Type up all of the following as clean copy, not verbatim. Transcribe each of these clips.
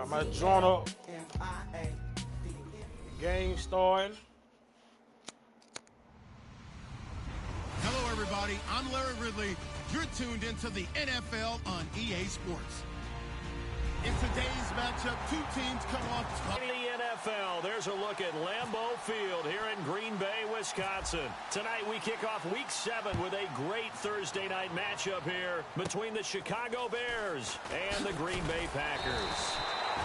Got my joint up. Game starting. Hello, everybody. I'm Larry Ridley. You're tuned into the NFL on EA Sports. In today's matchup, two teams come off top. In the NFL, there's a look at Lambeau Field here in Green Bay, Wisconsin. Tonight, we kick off Week 7 with a great Thursday night matchup here between the Chicago Bears and the Green Bay Packers.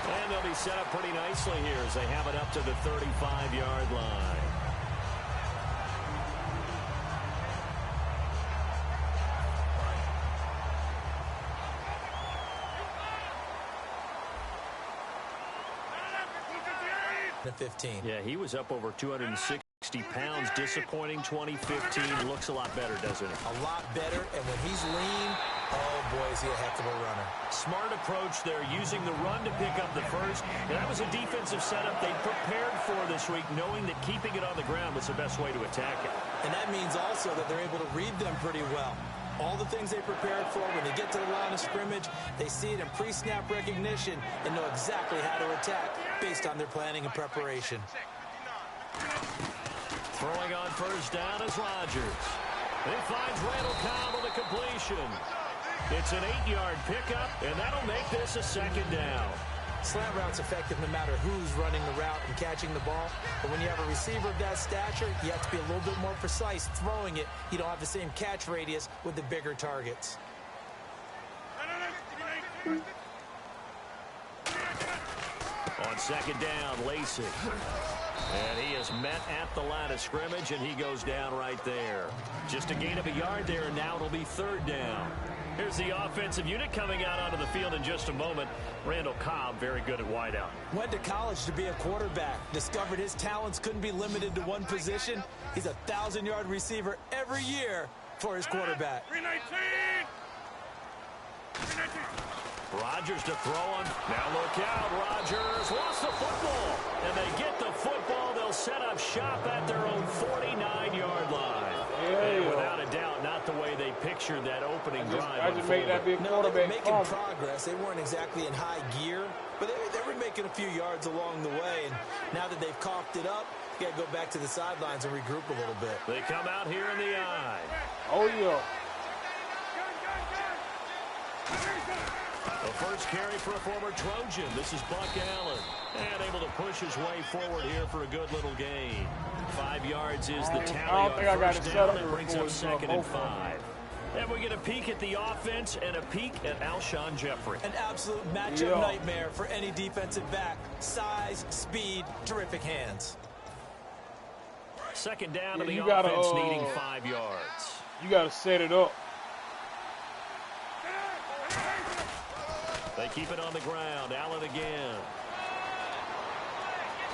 And they'll be set up pretty nicely here as they have it up to the 35-yard line. The 15. Yeah, he was up over 260 pounds. Disappointing 2015. Looks a lot better, doesn't it? A lot better, and when he's lean, oh boy, is he a heck of a runner. Smart approach there, using the run to pick up the first. And that was a defensive setup they prepared for this week, knowing that keeping it on the ground was the best way to attack it. And that means also that they're able to read them pretty well. All the things they prepared for, when they get to the line of scrimmage, they see it in pre-snap recognition and know exactly how to attack based on their planning and preparation. Throwing on first down is Rodgers. He finds Randall Cobb on the completion. It's an 8-yard pickup, and that'll make this a second down. Slant route's effective no matter who's running the route and catching the ball. But when you have a receiver of that stature, you have to be a little bit more precise throwing it. You don't have the same catch radius with the bigger targets. On second down, Lacey. And he is met at the line of scrimmage, and he goes down right there. Just a gain of a yard there, and now it'll be third down. Here's the offensive unit coming out onto the field in just a moment. Randall Cobb, very good at wideout. Went to college to be a quarterback. Discovered his talents couldn't be limited to one position. He's a 1,000-yard receiver every year for his quarterback. 319! Rodgers to throw on. Now look out. Rodgers lost the football. And they get the football. They'll set up shop at their own 49-yard line. And without a doubt, not the way they pictured that opening drive. I just made that big quarterback. They were making progress. They weren't exactly in high gear, but they were making a few yards along the way. And now that they've coughed it up, you got to go back to the sidelines and regroup a little bit. They come out here in the eye. Oh, yeah. The first carry for a former Trojan. This is Buck Allen. And able to push his way forward here for a good little gain. 5 yards is the tally on first down. It brings up second and 5. And we get a peek at the offense and a peek at Alshon Jeffrey. An absolute matchup nightmare for any defensive back. Size, speed, terrific hands. Second down to the offense needing 5 yards. You got to set it up. They keep it on the ground. Allen again.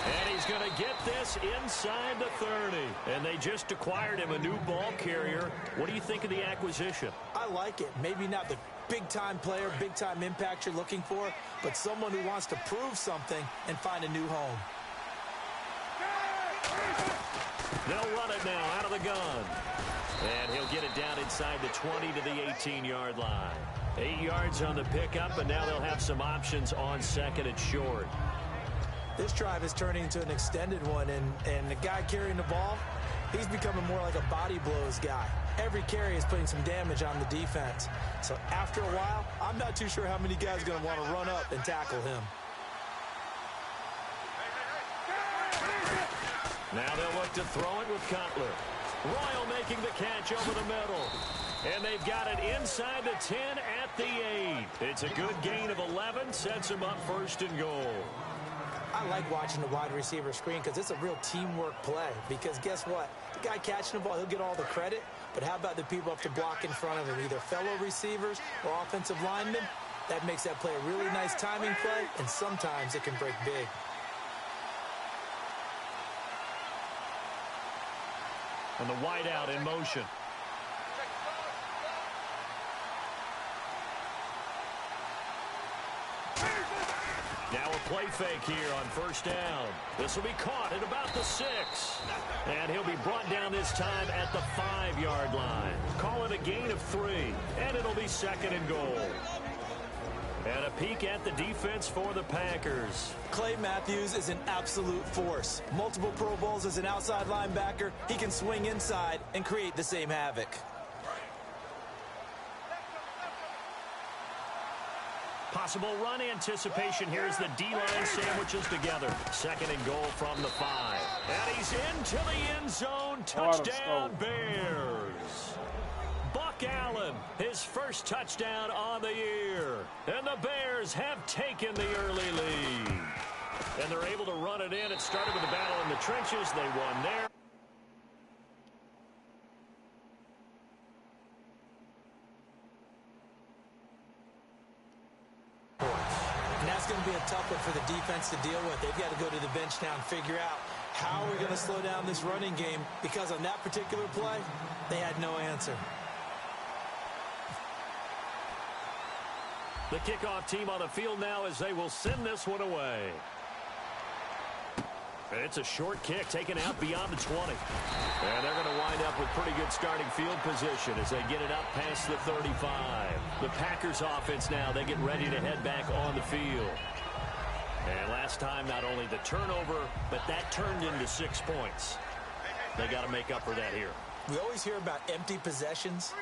And he's going to get this inside the 30. And they just acquired him a new ball carrier. What do you think of the acquisition? I like it. Maybe not the big-time player, big-time impact you're looking for, but someone who wants to prove something and find a new home. They'll run it now out of the gun. And he'll get it down inside the 20 to the 18-yard line. 8 yards on the pickup, and now they'll have some options on second and short. This drive is turning into an extended one, and the guy carrying the ball, he's becoming more like a body blows guy. Every carry is putting some damage on the defense. So after a while, I'm not too sure how many guys are going to want to run up and tackle him. Now they'll look to throw it with Cutler. Royal making the catch over the middle. And they've got it inside the 10 at the 8. It's a good gain of 11, sets them up first and goal. I like watching the wide receiver screen because it's a real teamwork play. Because guess what? The guy catching the ball, he'll get all the credit. But how about the people up to block in front of him, either fellow receivers or offensive linemen? That makes that play a really nice timing play, and sometimes it can break big. And the wideout in motion. Now a play fake here on first down. This will be caught at about the 6. And he'll be brought down this time at the 5-yard line. Call it a gain of 3. And it'll be second and goal. And a peek at the defense for the Packers. Clay Matthews is an absolute force. Multiple Pro Bowls as an outside linebacker. He can swing inside and create the same havoc. Possible run anticipation here as the D-line sandwiches together. Second and goal from the 5. And he's into the end zone. Touchdown, Bears. Buck Allen, his first touchdown on the year. And the Bears have taken the early lead. And they're able to run it in. It started with a battle in the trenches. They won there. And that's going to be a tough one for the defense to deal with. They've got to go to the bench now and figure out how we're going to slow down this running game, because on that particular play, they had no answer. The kickoff team on the field now as they will send this one away. It's a short kick taken out beyond the 20. And they're going to wind up with pretty good starting field position as they get it up past the 35. The Packers offense now, they get ready to head back on the field. And last time, not only the turnover, but that turned into 6 points. They got to make up for that here. We always hear about empty possessions,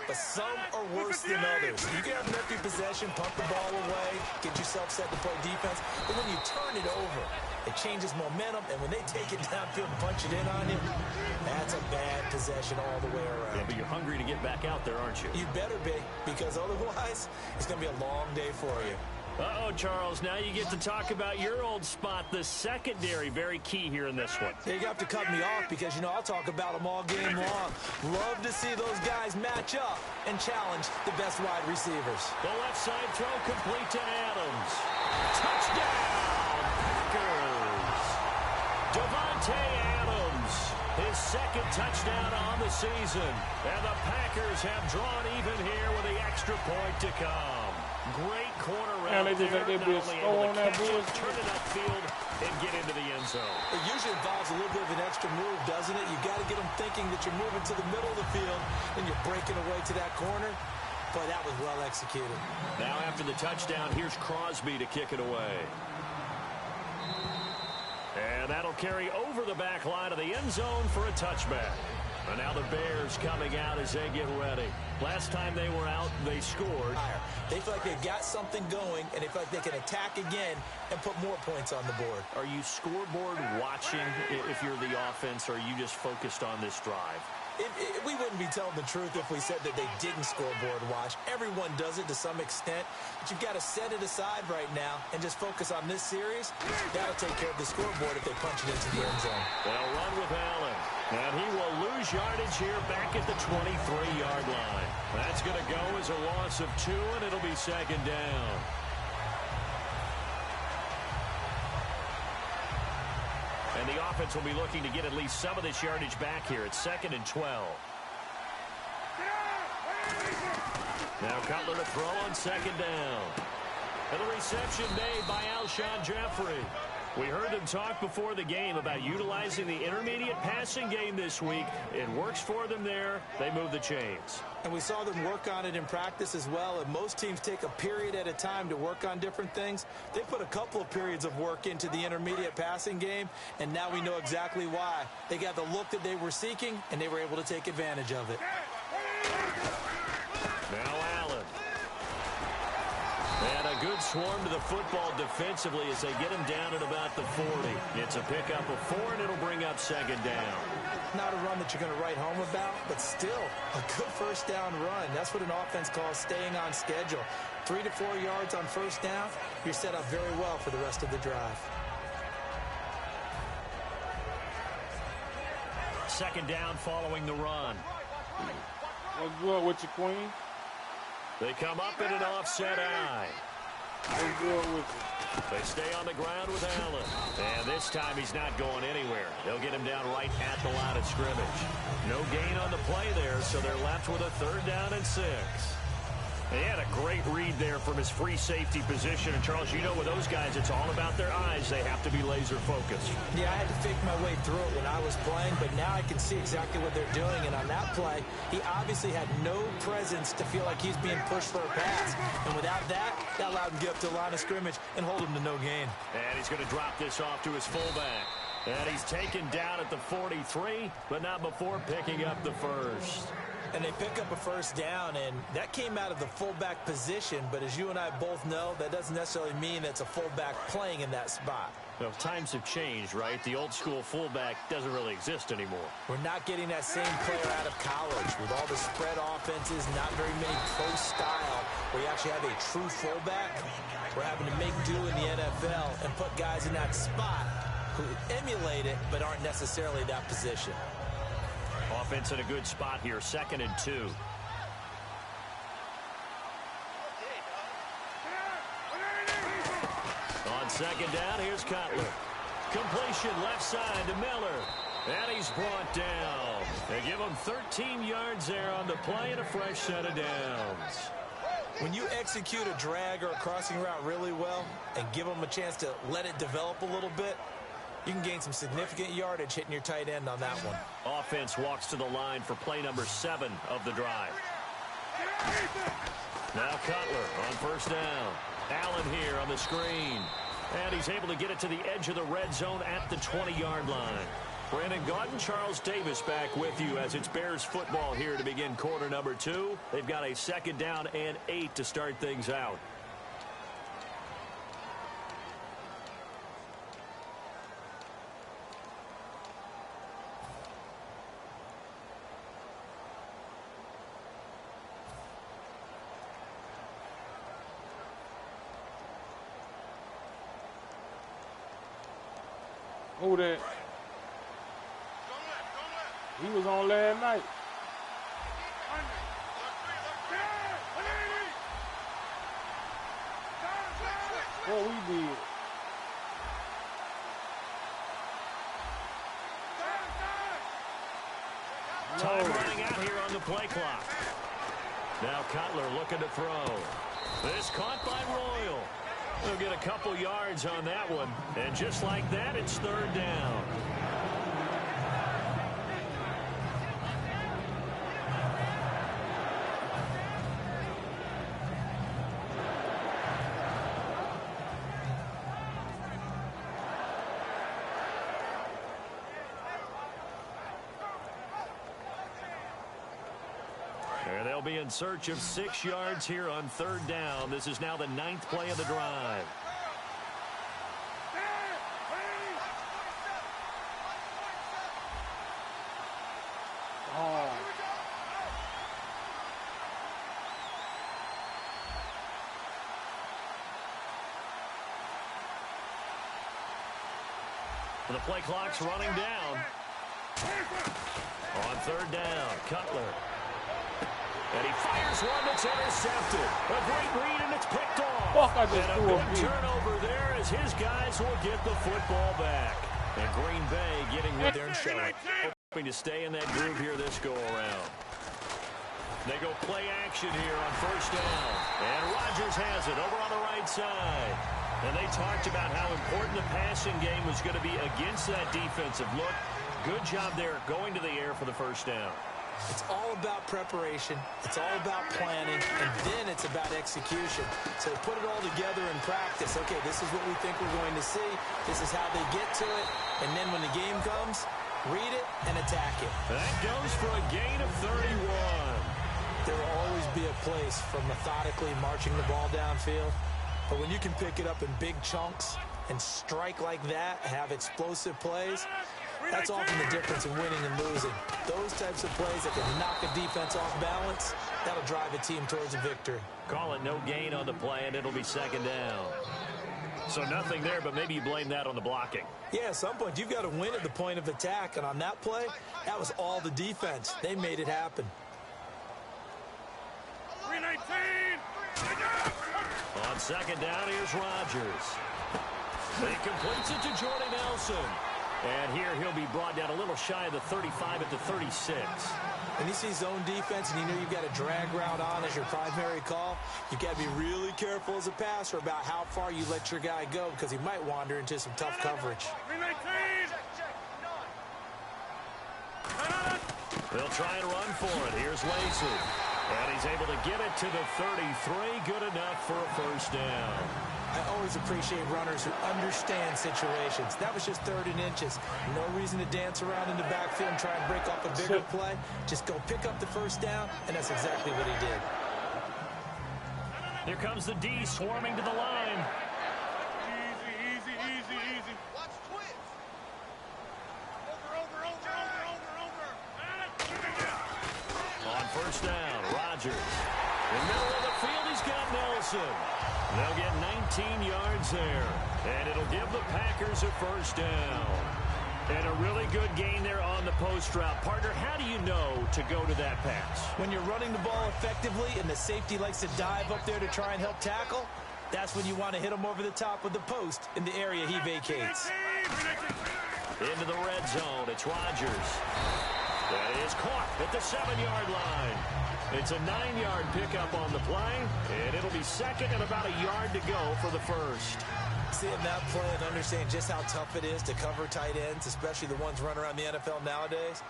but some are worse than others. You can have an empty possession, pump the ball away, get yourself set to play defense, but when you turn it over, it changes momentum, and when they take it downfield and punch it in on you, that's a bad possession all the way around. Yeah, but you're hungry to get back out there, aren't you? You better be, because otherwise, it's going to be a long day for you. Uh-oh, Charles, now you get to talk about your old spot, the secondary. Very key here in this one. You have to cut me off because, you know, I'll talk about them all game long. Love to see those guys match up and challenge the best wide receivers. The left side throw complete to Adams. Touchdown, Packers. Devontae Adams, his second touchdown on the season. And the Packers have drawn even here with the extra point to come. Great corner route they just there. like they be a score on that bullshit. Turn it upfield and get into the end zone. It usually involves a little bit of an extra move, doesn't it? You've got to get them thinking that you're moving to the middle of the field and you're breaking away to that corner. Boy, that was well executed. Now after the touchdown, here's Crosby to kick it away. And that'll carry over the back line of the end zone for a touchback. And now the Bears coming out as they get ready. Last time they were out, they scored. They feel like they've got something going, and they feel like they can attack again and put more points on the board. Are you scoreboard watching if you're the offense, or are you just focused on this drive? We wouldn't be telling the truth if we said that they didn't scoreboard watch. Everyone does it to some extent, but you've got to set it aside right now and just focus on this series. That'll take care of the scoreboard if they punch it into the end zone. They'll run with Allen, and he will lose yardage here back at the 23-yard line. That's going to go as a loss of 2, and it'll be second down. And the offense will be looking to get at least some of this yardage back here. It's 2nd and 12. Now Cutler to throw on 2nd down. And the reception made by Alshon Jeffrey. We heard them talk before the game about utilizing the intermediate passing game this week. It works for them there. They move the chains. And we saw them work on it in practice as well. And most teams take a period at a time to work on different things. They put a couple of periods of work into the intermediate passing game, and now we know exactly why. They got the look that they were seeking, and they were able to take advantage of it. Now Allen. And a good swarm to the football defensively as they get him down at about the 40. It's a pickup of 4, and it'll bring up 2nd down. Not a run that you're going to write home about, but still a good first down run. That's what an offense calls staying on schedule. 3 to 4 yards on first down, you're set up very well for the rest of the drive. 2nd down following the run. What's good with you, Queen? They come up in an offset eye. What's good with you? They stay on the ground with Allen. And this time he's not going anywhere. They'll get him down right at the line of scrimmage. No gain on the play there, so they're left with a 3rd down and 6. He had a great read there from his free safety position. And, Charles, you know with those guys, it's all about their eyes. They have to be laser focused. Yeah, I had to fake my way through it when I was playing, but now I can see exactly what they're doing. And on that play, he obviously had no presence to feel like he's being pushed for a pass. And without that, that allowed him to get up to the line of scrimmage and hold him to no gain. And he's going to drop this off to his fullback. And he's taken down at the 43, but not before picking up the first. And they pick up a first down, and that came out of the fullback position. But as you and I both know, that doesn't necessarily mean it's a fullback playing in that spot. Well, times have changed, right? The old school fullback doesn't really exist anymore. We're not getting that same player out of college with all the spread offenses, not very many pro style, where you actually have a true fullback. We're having to make do in the NFL and put guys in that spot who emulate it but aren't necessarily that position. Offense in a good spot here, 2nd and 2. On 2nd down, here's Cutler. Completion left side to Miller. And he's brought down. They give him 13 yards there on the play and a fresh set of downs. When you execute a drag or a crossing route really well and give them a chance to let it develop a little bit, you can gain some significant yardage hitting your tight end on that one. Offense walks to the line for play number 7 of the drive. Now Cutler on 1st down. Allen here on the screen. And he's able to get it to the edge of the red zone at the 20-yard line. Brandon Gaudin, Charles Davis back with you as it's Bears football here to begin quarter number 2. They've got a 2nd down and 8 to start things out. Who that? He was on last night. What we did. Time running out here on the play clock. Now Cutler looking to throw. This caught by Royal. They'll get a couple yards on that one. And just like that, it's 3rd down. And they'll be in search of 6 yards here on 3rd down. This is now the 9th play of the drive. The play clock's running down. On 3rd down, Cutler. And he fires one that's intercepted. A great read, and it's picked off. And a big turnover there as his guys will get the football back. And Green Bay getting with their showing. Hoping to stay in that groove here this go-around. They go play action here on 1st down. And Rodgers has it over on the right side. And they talked about how important the passing game was going to be against that defensive look. Good job there going to the air for the 1st down. It's all about preparation. It's all about planning. And then it's about execution. So put it all together in practice. Okay, this is what we think we're going to see. This is how they get to it. And then when the game comes, read it and attack it. That goes for a gain of 31. There will always be a place for methodically marching the ball downfield. But when you can pick it up in big chunks and strike like that, have explosive plays, that's often the difference in winning and losing. Those types of plays that can knock a defense off balance, that'll drive a team towards a victory. Call it no gain on the play, and it'll be 2nd down. So nothing there, but maybe you blame that on the blocking. Yeah, at some point, you've got to win at the point of attack. And on that play, that was all the defense. They made it happen. 319! On 2nd down, here's Rodgers. He completes it to Jordy Nelson. And here he'll be brought down a little shy of the 35 at the 36. When you see zone defense and you know you've got a drag route on as your primary call, you've got to be really careful as a passer about how far you let your guy go because he might wander into some tough coverage. They'll try and run for it. Here's Lacey. And he's able to get it to the 33. Good enough for a first down. I always appreciate runners who understand situations. That was just 3rd and inches. No reason to dance around in the backfield and try and break off a bigger play. Just go pick up the first down, and that's exactly what he did. Here comes the D swarming to the line. Easy. Watch twins. Over. On first down, Rodgers. In the middle of the field, he's got Nelson. They'll get 19 yards there, and it'll give the Packers a first down. And a really good gain there on the post route. Partner, how do you know to go to that pass? When you're running the ball effectively and the safety likes to dive up there to try and help tackle, that's when you want to hit him over the top with the post in the area he vacates. Into the red zone, it's Rodgers. That is caught at the 7-yard line. It's a 9-yard pickup on the play, and it'll be second and about a yard to go for the first. Seeing that play and understanding just how tough it is to cover tight ends, especially the ones running around the NFL nowadays,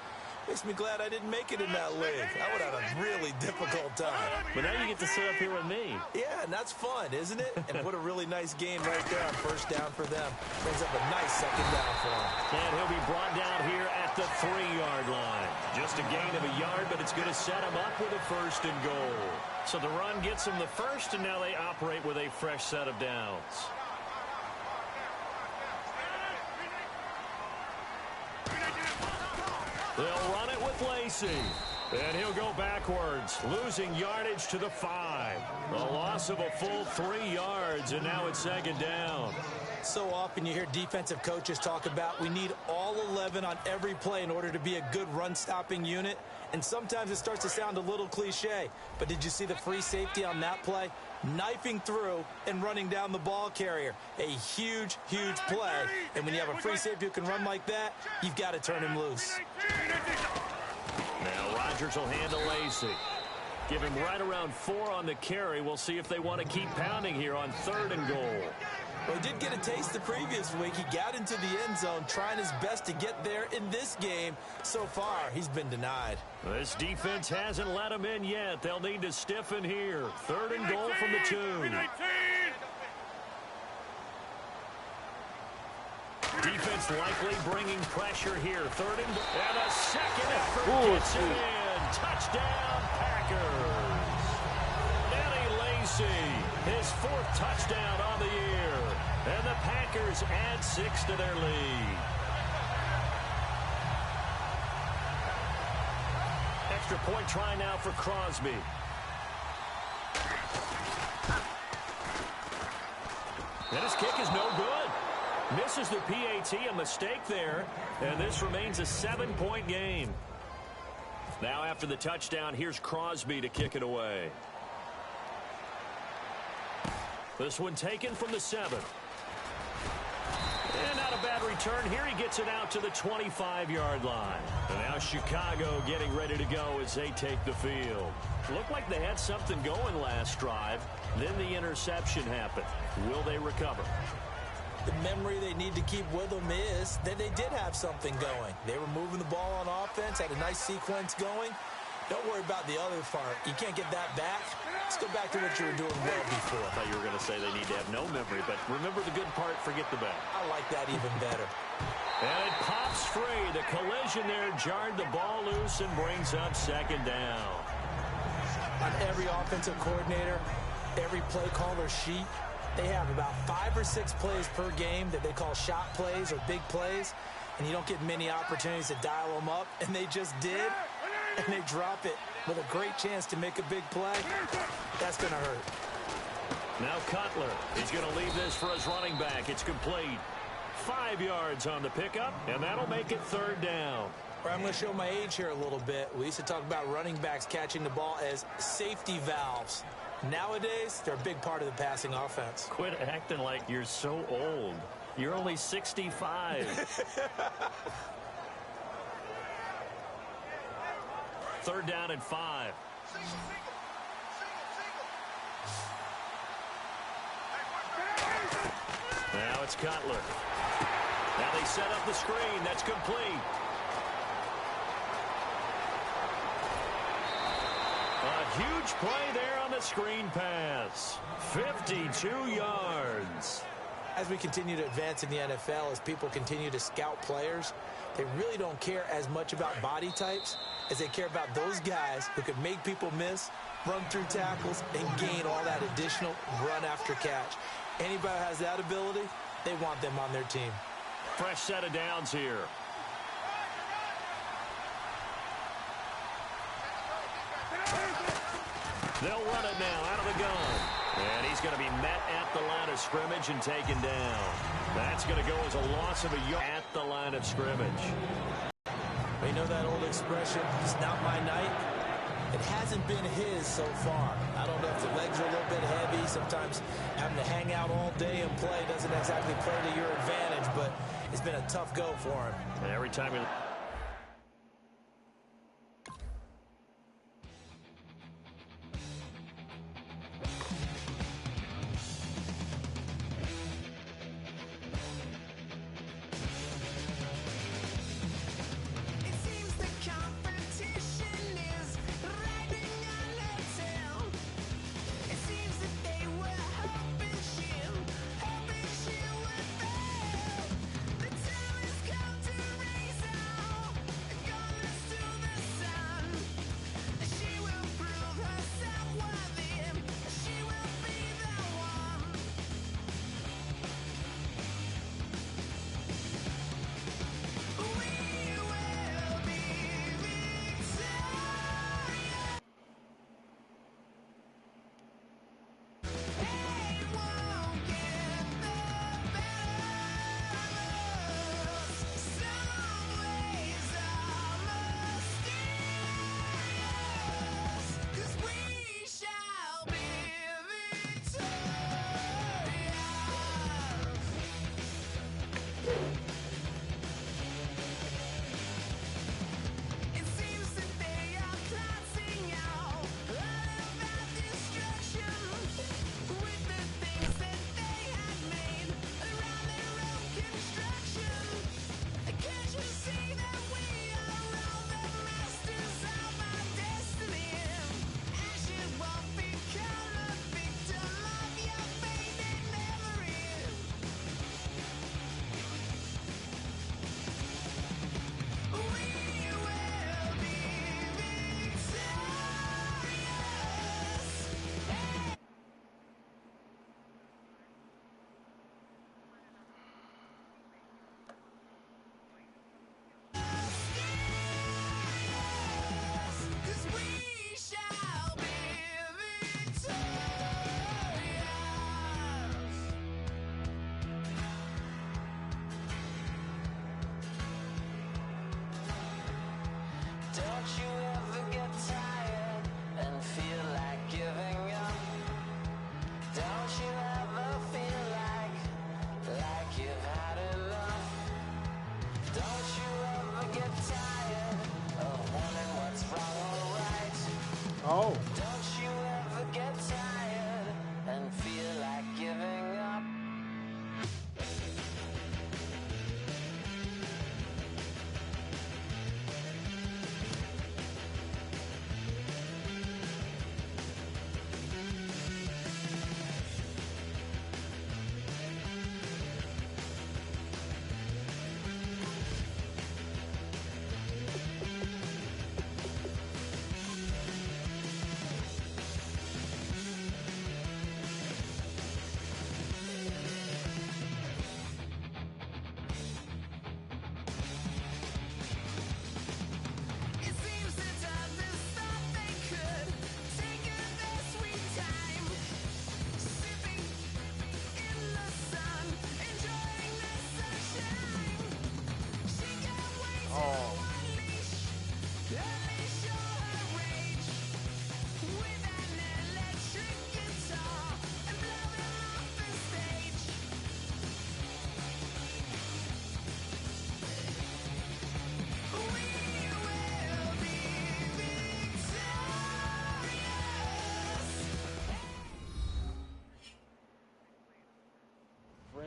makes me glad I didn't make it in that league. I would have a really difficult time. But now you get to sit up here with me. Yeah, and that's fun, isn't it? And what a really nice game right there on first down for them. Brings up a nice second down for them. And he'll be brought down here at the 3-yard line. Just a gain of a yard, but it's going to set him up with a first and goal. So the run gets them the first, and now they operate with a fresh set of downs. They'll run it with Lacey. And he'll go backwards, losing yardage to the 5. A loss of a full 3 yards, and now it's second down. So often you hear defensive coaches talk about we need all 11 on every play in order to be a good run-stopping unit. And sometimes it starts to sound a little cliche. But did you see the free safety on that play? Knifing through and running down the ball carrier. A huge, huge play. And when you have a free safety who can run like that, you've got to turn him loose. Now Rodgers will handle Lacey. Give him right around 4 on the carry. We'll see if they want to keep pounding here on 3rd and goal. Well, he did get a taste the previous week. He got into the end zone, trying his best to get there in this game. So far, he's been denied. This defense hasn't let him in yet. They'll need to stiffen here. 3rd and goal from the 2. Defense likely bringing pressure here. 3rd and goal. And a second effort gets him in. Touchdown, Packers. Eddie Lacey, his 4th touchdown on the year. And the Packers add 6 to their lead. Extra point try now for Crosby. And his kick is no good. Misses the PAT, a mistake there. And this remains a 7-point game. Now after the touchdown, here's Crosby to kick it away. This one taken from the 7. And not a bad return. Here he gets it out to the 25-yard line. And now Chicago getting ready to go as they take the field. Looked like they had something going last drive. Then the interception happened. Will they recover? The memory they need to keep with them is that they did have something going. They were moving the ball on offense, had a nice sequence going. Don't worry about the other part. You can't get that back. Let's go back to what you were doing well before. I thought you were going to say they need to have no memory, but remember the good part, forget the bad. I like that even better. And it pops free. The collision there jarred the ball loose and brings up second down. On every offensive coordinator, every play caller sheet, they have about 5 or 6 plays per game that they call shot plays or big plays, and you don't get many opportunities to dial them up, and they just did, and they drop it with a great chance to make a big play. That's going to hurt. Now Cutler, he's going to leave this for his running back. It's complete. 5 yards on the pickup, and that'll make it 3rd down. I'm going to show my age here a little bit. We used to talk about running backs catching the ball as safety valves. Nowadays, they're a big part of the passing offense. Quit acting like you're so old. You're only 65. Third down and 5. Now it's Cutler. Now they set up the screen. That's complete. A huge play there on the screen pass. 52 yards. As we continue to advance in the NFL, as people continue to scout players, they really don't care as much about body types as they care about those guys who can make people miss, run through tackles, and gain all that additional run after catch. Anybody who has that ability, they want them on their team. Fresh set of downs here. They'll run it now out of the gun. And he's going to be met at the line of scrimmage and taken down. That's going to go as a loss of a yard at the line of scrimmage. You know that old expression, it's not my night? It hasn't been his so far. I don't know if the legs are a little bit heavy. Sometimes having to hang out all day and play doesn't exactly play to your advantage, but it's been a tough go for him. And every time he...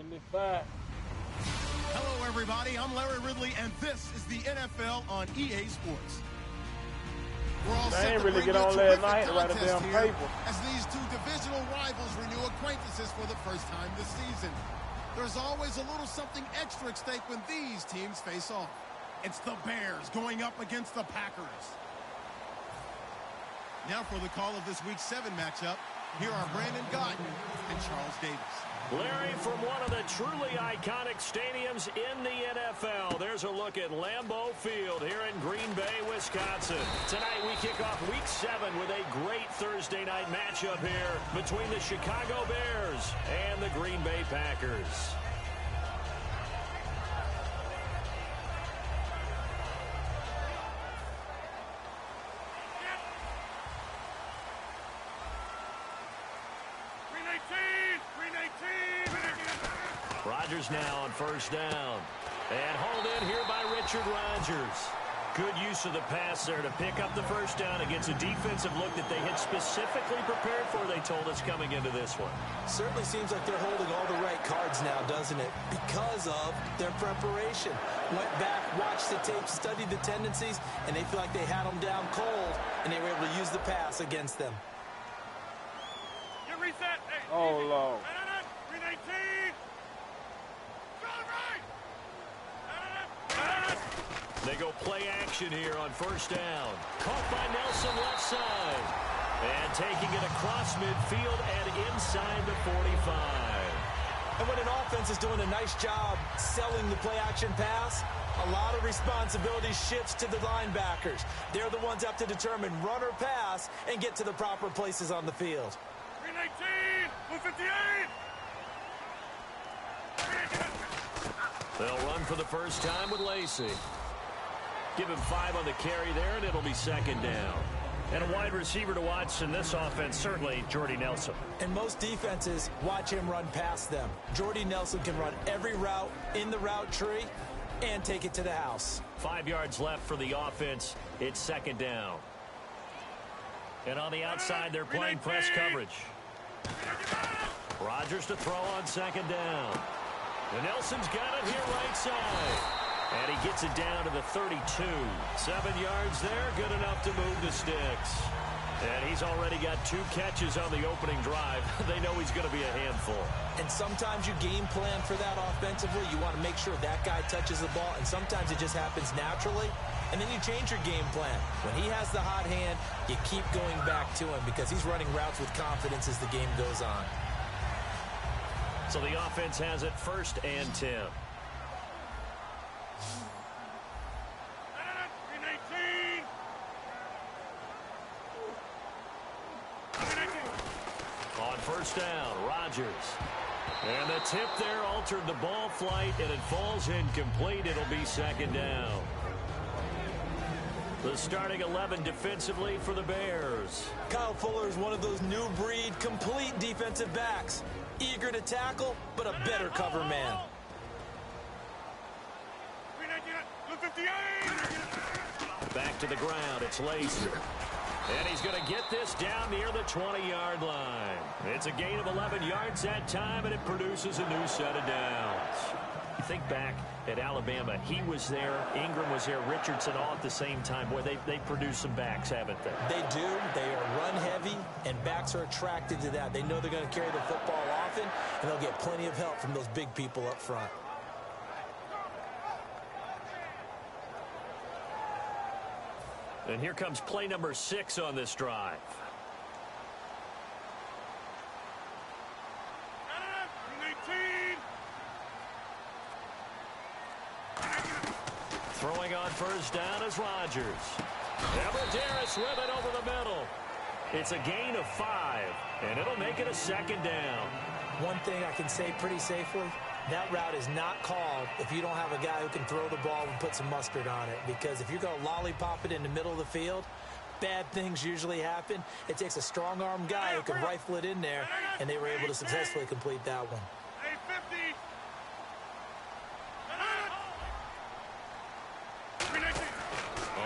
75. Hello, everybody. I'm Larry Ridley, and this is the NFL on EA Sports. We're all They set ain't to really bring get you a on last terrific night to write a contest damn here paper. as these two divisional rivals renew acquaintances for the first time this season. There's always a little something extra at stake when these teams face off. It's the Bears going up against the Packers. Now for the call of this Week 7 matchup, here are Brandon Gotton and Charles Davis. Larry, from one of the truly iconic stadiums in the NFL, there's a look at Lambeau Field here in Green Bay, Wisconsin. Tonight we kick off Week 7 with a great Thursday night matchup here between the Chicago Bears and the Green Bay Packers. Rodgers now on first down. And hauled in here by Richard Rodgers. Good use of the pass there to pick up the first down against a defensive look that they had specifically prepared for, they told us, coming into this one. Certainly seems like they're holding all the right cards now, doesn't it? Because of their preparation. Went back, watched the tape, studied the tendencies, and they feel like they had them down cold, and they were able to use the pass against them. You reset. Hey, Oh, Lord. 319. They go play action here on first down. Caught by Nelson left side. And taking it across midfield and inside the 45. And when an offense is doing a nice job selling the play-action pass, a lot of responsibility shifts to the linebackers. They're the ones have to determine run or pass and get to the proper places on the field. 319. 158. They'll run for the first time with Lacey. Give him 5 on the carry there, and it'll be second down. And a wide receiver to watch in this offense, certainly Jordy Nelson. And most defenses watch him run past them. Jordy Nelson can run every route in the route tree and take it to the house. 5 yards left for the offense. It's second down. And on the outside, they're playing press coverage. Rodgers to throw on second down. And Nelson's got it here right side. And he gets it down to the 32. 7 yards there, good enough to move the sticks. And he's already got 2 catches on the opening drive. They know he's going to be a handful. And sometimes you game plan for that offensively. You want to make sure that guy touches the ball. And sometimes it just happens naturally. And then you change your game plan. When he has the hot hand, you keep going back to him because he's running routes with confidence as the game goes on. So the offense has it first and 10. 319. On first down, Rodgers. And the tip there altered the ball flight, and it falls incomplete. It'll be second down. The starting 11 defensively for the Bears. Kyle Fuller is one of those new breed, complete defensive backs. Eager to tackle, but a better cover man. 319. Back to the ground, it's Lacey. And he's going to get this down near the 20-yard line. It's a gain of 11 yards that time, and it produces a new set of downs. You think back at Alabama, he was there, Ingram was there, Richardson all at the same time. Boy, they produced some backs, haven't they? They do. They are run heavy, and backs are attracted to that. They know they're going to carry the football often, and they'll get plenty of help from those big people up front. And here comes play number 6 on this drive. Throwing on first down is Rodgers. Eberderis with it over the middle. It's a gain of 5, and it'll make it a second down. One thing I can say pretty safely, that route is not called if you don't have a guy who can throw the ball and put some mustard on it. Because if you're going to lollipop it in the middle of the field, bad things usually happen. It takes a strong-arm guy who can rifle it in there, and they were able to successfully complete that one.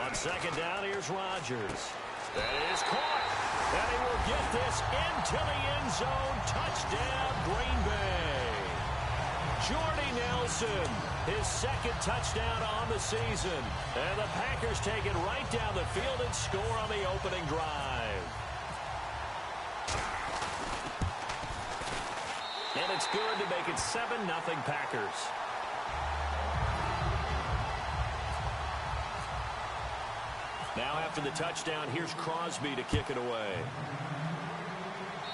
On second down, here's Rodgers. That is caught. And he will get this into the end zone. Touchdown, Green Bay. Wilson, his second touchdown on the season. And the Packers take it right down the field and score on the opening drive. And it's good to make it 7-0 Packers. Now after the touchdown, here's Crosby to kick it away.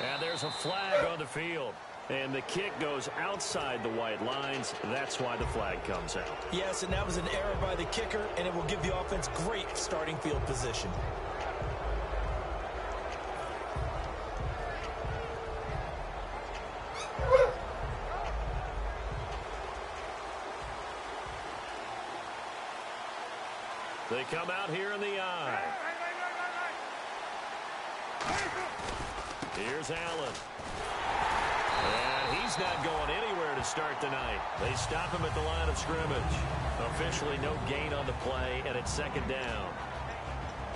And there's a flag on the field. And the kick goes outside the white lines. That's why the flag comes out. Yes, and that was an error by the kicker, and it will give the offense great starting field position. They come out here in the eye. Here's Allen. And he's not going anywhere to start the night. They stop him at the line of scrimmage. Officially no gain on the play, and it's second down.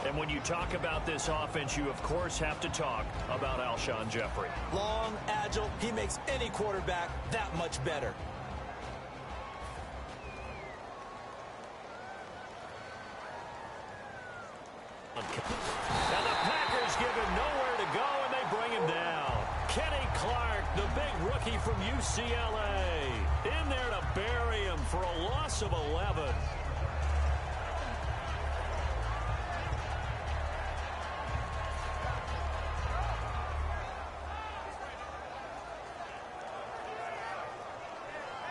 And when you talk about this offense, you of course have to talk about Alshon Jeffrey. Long, agile, he makes any quarterback that much better. And the Packers give him nowhere to go, and they bring him down. Kenny Clark, the big rookie from UCLA, in there to bury him for a loss of 11.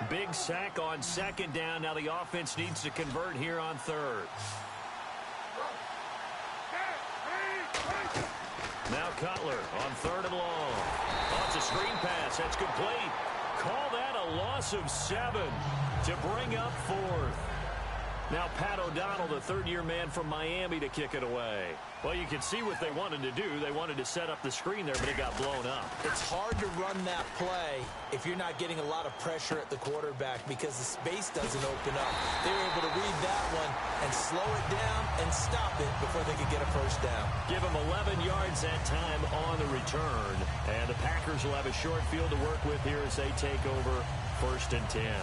Big sack on second down. Now the offense needs to convert here on third. Now Cutler on third and long. Oh, it's a screen pass. That's complete. Call that a loss of 7 to bring up fourth. Now Pat O'Donnell, the third-year man from Miami, to kick it away. Well, you can see what they wanted to do. They wanted to set up the screen there, but it got blown up. It's hard to run that play if you're not getting a lot of pressure at the quarterback because the space doesn't open up. They were able to read that one and slow it down and stop it before they could get a first down. Give them 11 yards that time on the return. And the Packers will have a short field to work with here as they take over 1st and 10.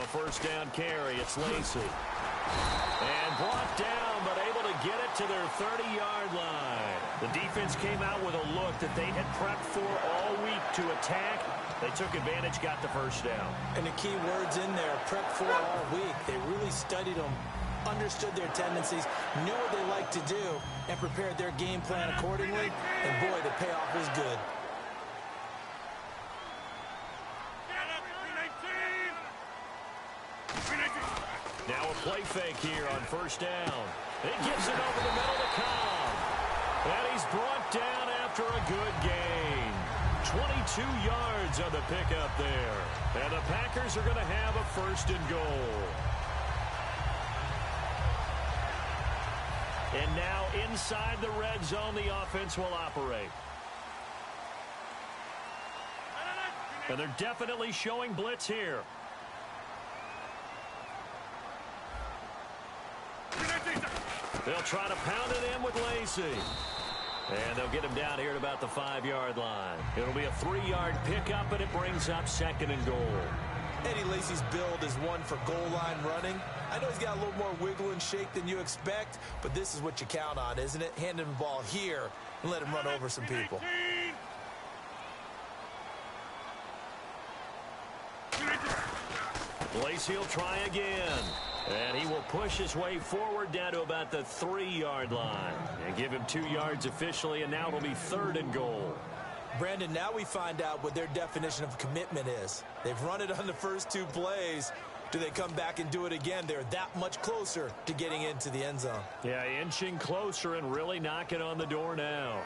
First down carry. It's Lacy. And brought down, but able to get it to their 30-yard line. The defense came out with a look that they had prepped for all week to attack. They took advantage, got the first down. And the key words in there, prepped for all week. They really studied them, understood their tendencies, knew what they liked to do, and prepared their game plan accordingly. And boy, the payoff was good. Now a play fake here on first down. It gives it over the middle to Cobb. And he's brought down after a good gain. 22 yards on the pickup there. And the Packers are going to have a 1st and goal. And now inside the red zone, the offense will operate. And they're definitely showing blitz here. They'll try to pound it in with Lacy. And they'll get him down here at about the 5-yard line. It'll be a 3-yard pickup, and it brings up 2nd and goal. Eddie Lacy's build is one for goal line running. I know he's got a little more wiggle and shake than you expect, but this is what you count on, isn't it? Hand him the ball here and let him run over some people. Lacy will try again. And he will push his way forward down to about the 3-yard line. And give him 2 yards officially, and now it'll be 3rd and goal. Brandon, now we find out what their definition of commitment is. They've run it on the first 2 plays. Do they come back and do it again? They're that much closer to getting into the end zone. Yeah, inching closer and really knocking on the door now.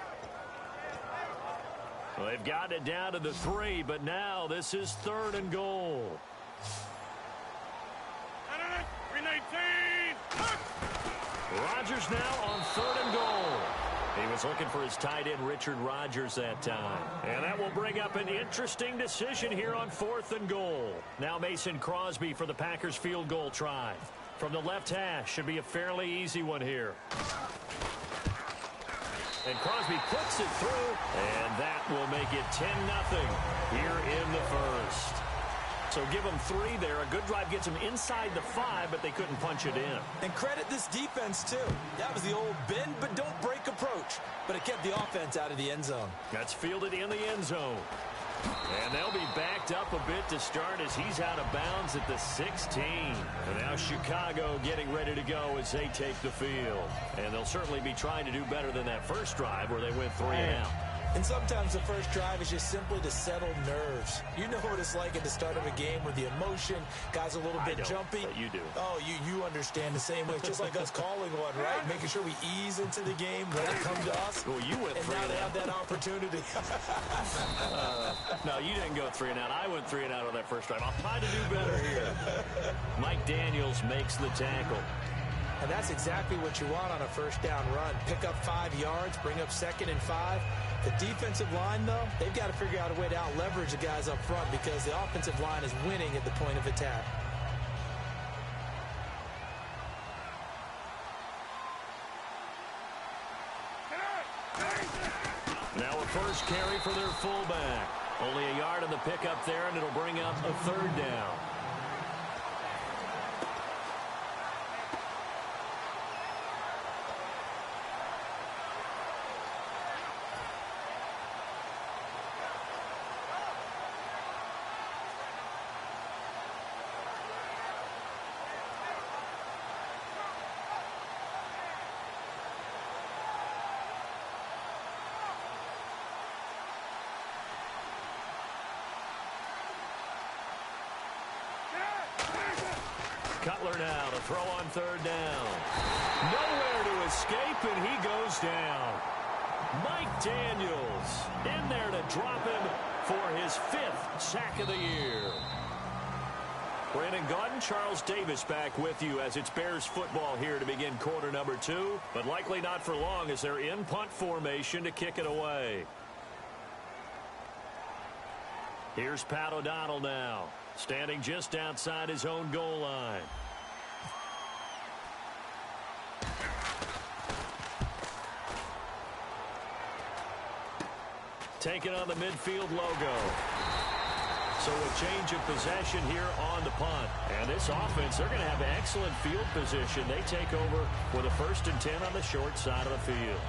Well, they've gotten it down to the 3, but now this is 3rd and goal. Rodgers now on 3rd and goal. He was looking for his tight end, Richard Rodgers, that time. And that will bring up an interesting decision here on 4th and goal. Now Mason Crosby for the Packers field goal try. From the left hash, should be a fairly easy one here. And Crosby puts it through, and that will make it 10-0 here in the first. So give them 3 there. A good drive gets them inside the 5, but they couldn't punch it in. And credit this defense, too. That was the old bend but don't break approach, but it kept the offense out of the end zone. That's fielded in the end zone. And they'll be backed up a bit to start as he's out of bounds at the 16. And now Chicago getting ready to go as they take the field. And they'll certainly be trying to do better than that first drive where they went 3 and out. And sometimes the first drive is just simply to settle nerves. You know what it's like at the start of a game where the emotion, guys a little bit jumpy. But you do. Oh, you understand the same way. It's just like us calling one, right? Making sure we ease into the game, let it come to us. Well, you went and 3 now and they out. have that opportunity. No, you didn't go 3 and out. I went 3 and out on that first drive. I'll try to do better here. Mike Daniels makes the tackle. And that's exactly what you want on a first down run. Pick up 5 yards, bring up 2nd and 5. The defensive line, though, they've got to figure out a way to out-leverage the guys up front because the offensive line is winning at the point of attack. Now a first carry for their fullback. Only a yard on the pickup there, and it'll bring up a 3rd down. Cutler now to throw on 3rd down. Nowhere to escape, and he goes down. Mike Daniels in there to drop him for his 5th sack of the year. Brandon Gaudin, Charles Davis back with you as it's Bears football here to begin quarter number 2, but likely not for long as they're in punt formation to kick it away. Here's Pat O'Donnell now, standing just outside his own goal line. Taking on the midfield logo. So a change of possession here on the punt. And this offense, they're going to have excellent field position. They take over with a 1st and 10 on the short side of the field.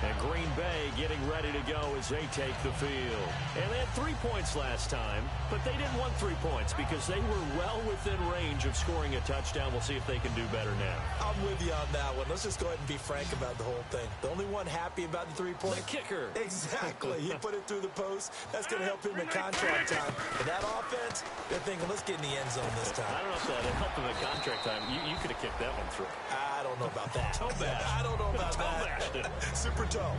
And Green Bay getting ready to go as they take the field. And they had 3 points last time, but they didn't want 3 points because they were well within range of scoring a touchdown. We'll see if they can do better now. I'm with you on that one. Let's just go ahead and be frank about the whole thing. The only one happy about the 3-point. The kicker. Exactly. He put it through the post. That's going to help him in contract time. But that offense, they're thinking, let's get in the end zone this time. I don't know if that helped him in contract time. You could have kicked that one through. I don't know about that. Toe bash. I don't know about Toe that. bashed it. Super toe.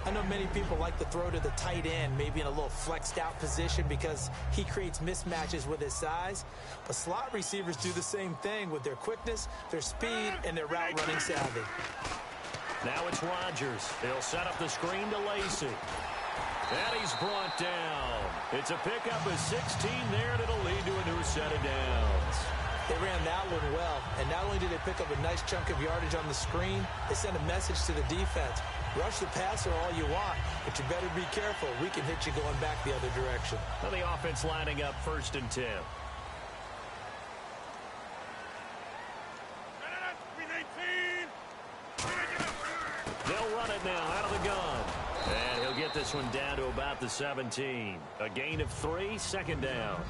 I know many people like to throw to the tight end, maybe in a little flexed out position because he creates mismatches with his size. But slot receivers do the same thing with their quickness, their speed, and their route running savvy. Now it's Rodgers. He'll set up the screen to Lacey. And he's brought down. It's a pickup of 16 there, and it'll lead to a new set of downs. They ran that one well, and not only did they pick up a nice chunk of yardage on the screen, they sent a message to the defense. Rush the passer all you want, but you better be careful. We can hit you going back the other direction. Now the offense lining up 1st and 10. They'll run it now out of the gun. And he'll get this one down to about the 17. A gain of 3, 2nd down.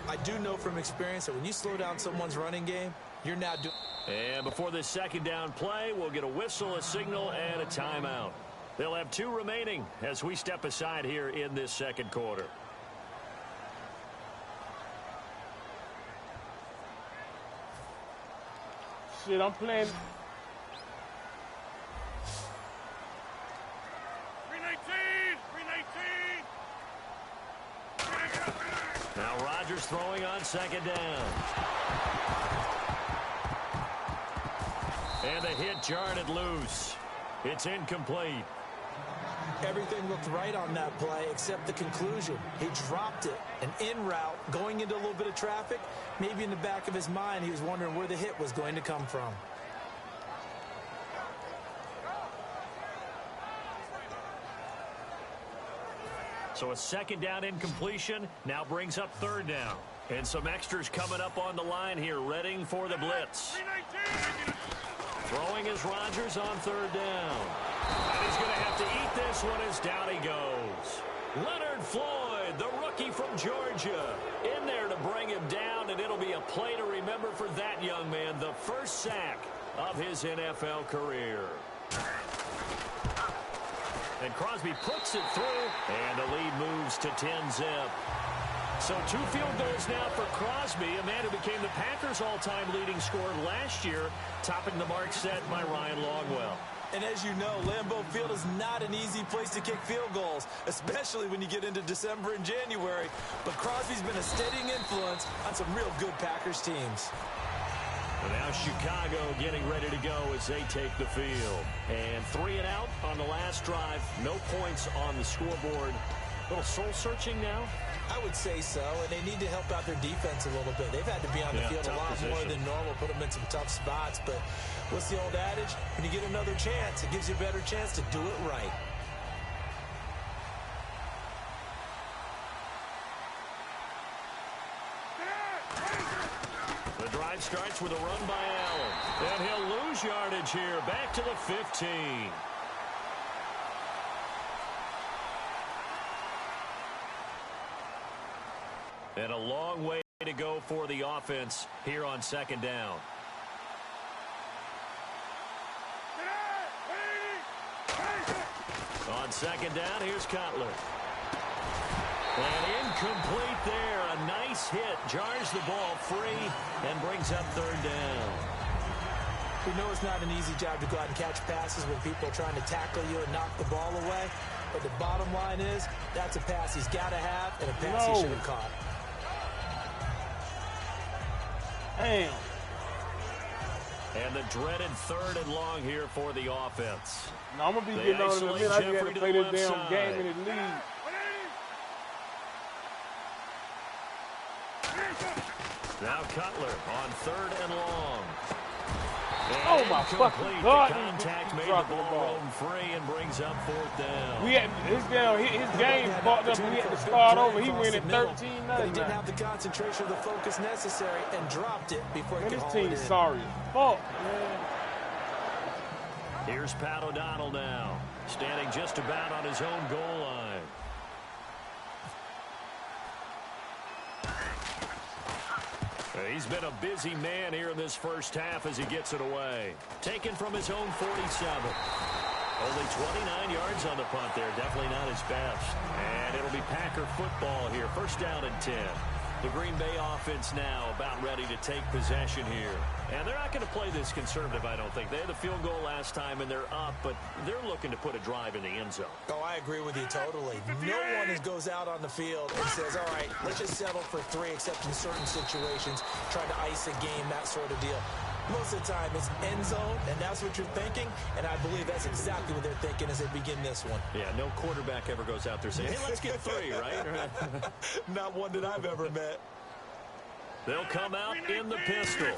I do know from experience that when you slow down someone's running game, you're now doing... And before this 2nd down play, we'll get a whistle, a signal, and a timeout. They'll have 2 remaining as we step aside here in this 2nd quarter. Shit, I'm playing. 319! Now Rodgers throwing on 2nd down. And the hit jarred it loose. It's incomplete. Everything looked right on that play except the conclusion. He dropped it, an in route, going into a little bit of traffic. Maybe in the back of his mind, he was wondering where the hit was going to come from. So a second down incompletion now brings up third down. And some extras coming up on the line here, readying for the blitz. Throwing is Rodgers on third down. And he's going to have to eat this one as down he goes. Leonard Floyd, the rookie from Georgia, in there to bring him down, and it'll be a play to remember for that young man, the first sack of his NFL career. And Crosby puts it through, and the lead moves to 10-zip. So 2 field goals now for Crosby, a man who became the Packers' all-time leading scorer last year, topping the mark set by Ryan Longwell. And as you know, Lambeau Field is not an easy place to kick field goals, especially when you get into December and January. But Crosby's been a steadying influence on some real good Packers teams. And now Chicago getting ready to go as they take the field. And 3 and out on the last drive. No points on the scoreboard. A little soul-searching now? I would say so, and they need to help out their defense a little bit. They've had to be on the field a lot more than normal, put them in some tough spots. But what's the old adage? When you get another chance, it gives you a better chance to do it right. The drive starts with a run by Allen. And he'll lose yardage here, back to the 15. And a long way to go for the offense here on second down. On second down, here's Cutler. And incomplete there. A nice hit. Jars the ball free and brings up third down. We know it's not an easy job to go out and catch passes when people are trying to tackle you and knock the ball away. But the bottom line is, that's a pass he's got to have and a pass he should have caught. Damn. And the dreaded third and long here for the offense. No, I'm going to be getting on in a minute. I just got to play this damn game in his league. Now Cutler on third and long. And oh, my fucking God. The contact made the ball roam free and brings up fourth down. His game fucked up and he had to start over. He went at 13-9. But he didn't have the concentration or the focus necessary and dropped it before he could haul it in. This team's sorry as fuck, man. Here's Pat O'Donnell now, standing just about on his own goal line. He's been a busy man here in this first half as he gets it away. Taken from his own 47. Only 29 yards on the punt there. Definitely not his best. And it'll be Packer football here. First down and 10. The Green Bay offense now about ready to take possession here. And they're not going to play this conservative, I don't think. They had the field goal last time, and they're up, but they're looking to put a drive in the end zone. Oh, I agree with you totally. No one goes out on the field and says, all right, let's just settle for 3, except in certain situations, trying to ice a game, that sort of deal. Most of the time, it's end zone, and that's what you're thinking, and I believe that's exactly what they're thinking as they begin this one. Yeah, no quarterback ever goes out there saying, hey, let's get 3, right? Not one that I've ever met. They'll come out in the pistol.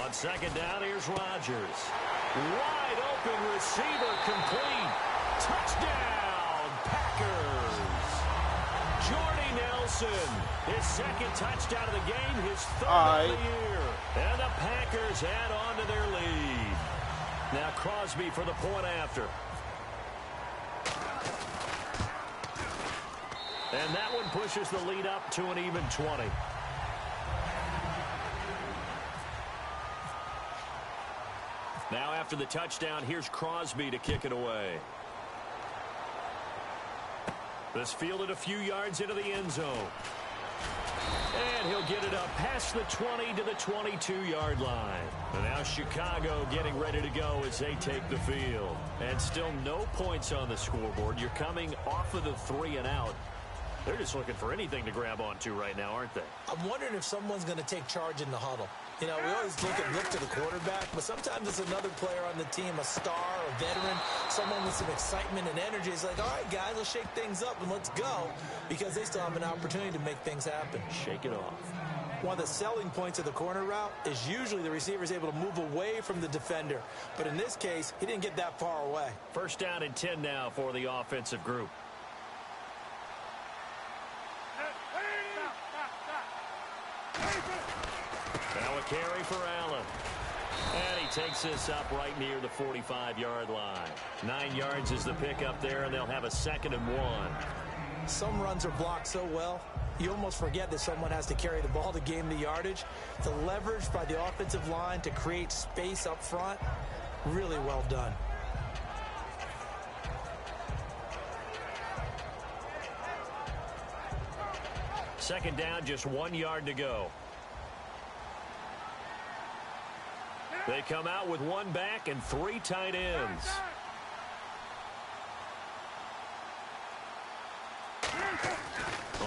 On second down, here's Rodgers. Wide open receiver complete. Touchdown, Packers. Jordy Nelson, his second touchdown of the game, his third of the year. And the Packers add on to their lead. Now Crosby for the point after. And that one pushes the lead up to an even 20. Now after the touchdown, here's Crosby to kick it away. This fielded a few yards into the end zone. And he'll get it up past the 20 to the 22-yard line. And now Chicago getting ready to go as they take the field. And still no points on the scoreboard. You're coming off of the 3 and out. They're just looking for anything to grab onto right now, aren't they? I'm wondering if someone's going to take charge in the huddle. You know, we always look to the quarterback, but sometimes it's another player on the team, a star, a veteran, someone with some excitement and energy. It's like, all right, guys, let's shake things up and let's go, because they still have an opportunity to make things happen. Shake it off. One of the selling points of the corner route is usually the receiver is able to move away from the defender. But in this case, he didn't get that far away. First down and 10 now for the offensive group. Now a carry for Allen. And he takes this up right near the 45-yard line. 9 yards is the pickup there, and they'll have a 2nd and 1. Some runs are blocked so well, you almost forget that someone has to carry the ball to gain the yardage. The leverage by the offensive line to create space up front, really well done. Second down, just 1 yard to go. They come out with 1 back and 3 tight ends.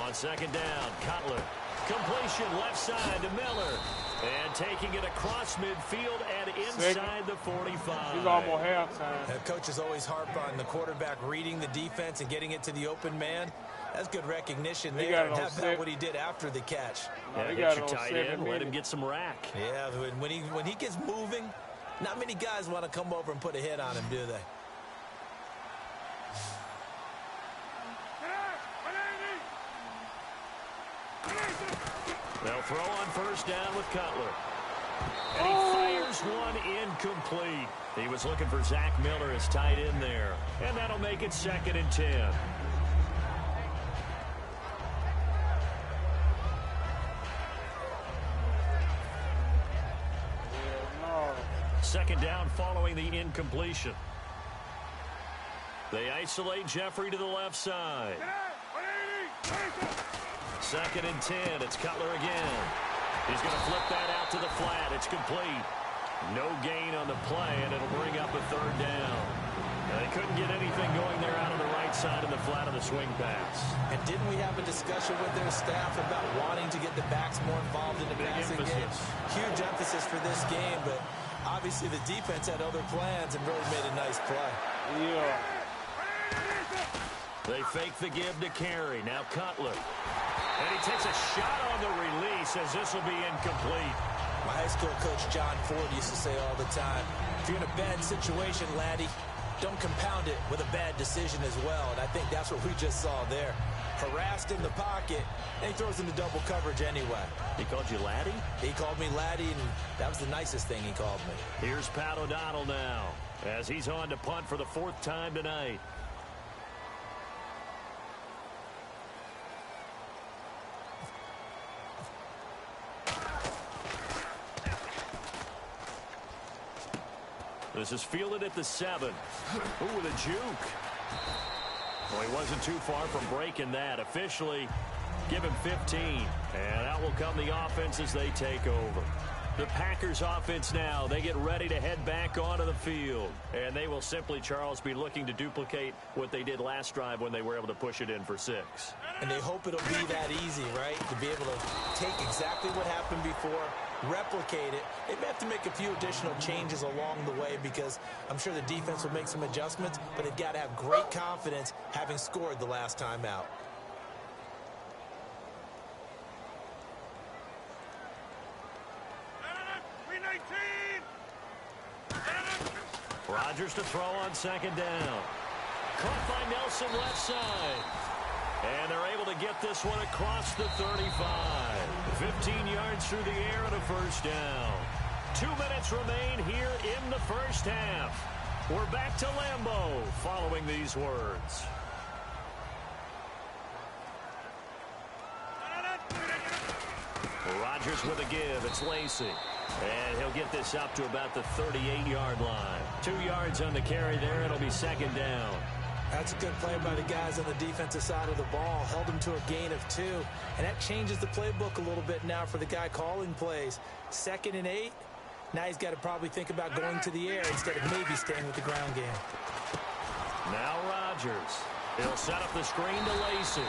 On second down, Cutler. Completion left side to Miller. And taking it across midfield and inside the 45. He's almost halftime. The coaches always harp on the quarterback reading the defense and getting it to the open man. That's good recognition there. And how about what he did after the catch? Yeah, hit your tight end, let him get some rack. Yeah, when he gets moving, not many guys want to come over and put a hit on him, do they? They'll throw on first down with Cutler. And he fires one incomplete. He was looking for Zach Miller as tight end there. And that'll make it 2nd and 10. Second down following the incompletion. They isolate Jeffrey to the left side. 2nd and 10. It's Cutler again. He's going to flip that out to the flat. It's complete. No gain on the play, and it'll bring up a 3rd down. They couldn't get anything going there out on the right side of the flat of the swing pass. And didn't we have a discussion with their staff about wanting to get the backs more involved in the passing game? Huge emphasis for this game, but obviously the defense had other plans and really made a nice play. Yeah. They fake the give to Carey. Now Cutler. And he takes a shot on the release as this will be incomplete. My high school coach John Ford used to say all the time, if you're in a bad situation, laddie, don't compound it with a bad decision as well. And I think that's what we just saw there. Harassed in the pocket, and he throws into double coverage anyway. He called you laddie? He called me laddie, and that was the nicest thing he called me. Here's Pat O'Donnell now as he's on to punt for the 4th time tonight. This is fielded at the 7. Ooh, with a juke. Well, he wasn't too far from breaking that. Officially, give him 15. And out will come the offense as they take over. The Packers offense now, they get ready to head back onto the field. And they will simply, Charles, be looking to duplicate what they did last drive when they were able to push it in for 6. And they hope it'll be that easy, right? To be able to take exactly what happened before, replicate it. They may have to make a few additional changes along the way because I'm sure the defense will make some adjustments, but they've got to have great confidence having scored the last time out. Rodgers to throw on 2nd down. Caught by Nelson left side. And they're able to get this one across the 35. 15 yards through the air and a first down. 2 minutes remain here in the first half. We're back to Lambeau following these words. Rodgers with a give. It's Lacy. And he'll get this up to about the 38-yard line. 2 yards on the carry there. It'll be 2nd down. That's a good play by the guys on the defensive side of the ball. Held them to a gain of 2. And that changes the playbook a little bit now for the guy calling plays. 2nd and 8. Now he's got to probably think about going to the air instead of maybe staying with the ground game. Now Rodgers. He'll set up the screen to Lacy.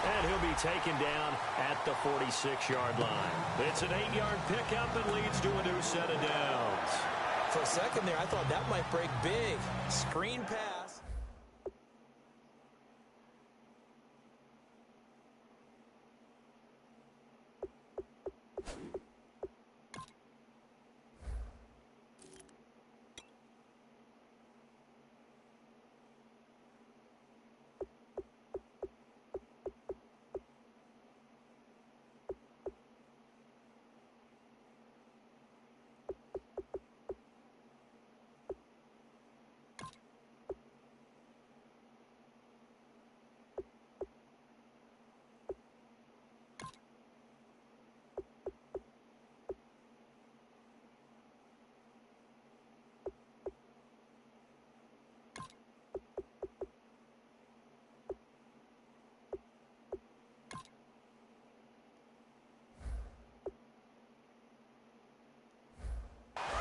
And he'll be taken down at the 46-yard line. It's an 8-yard pickup and leads to a new set of downs. For a second there, I thought that might break big. Screen pass.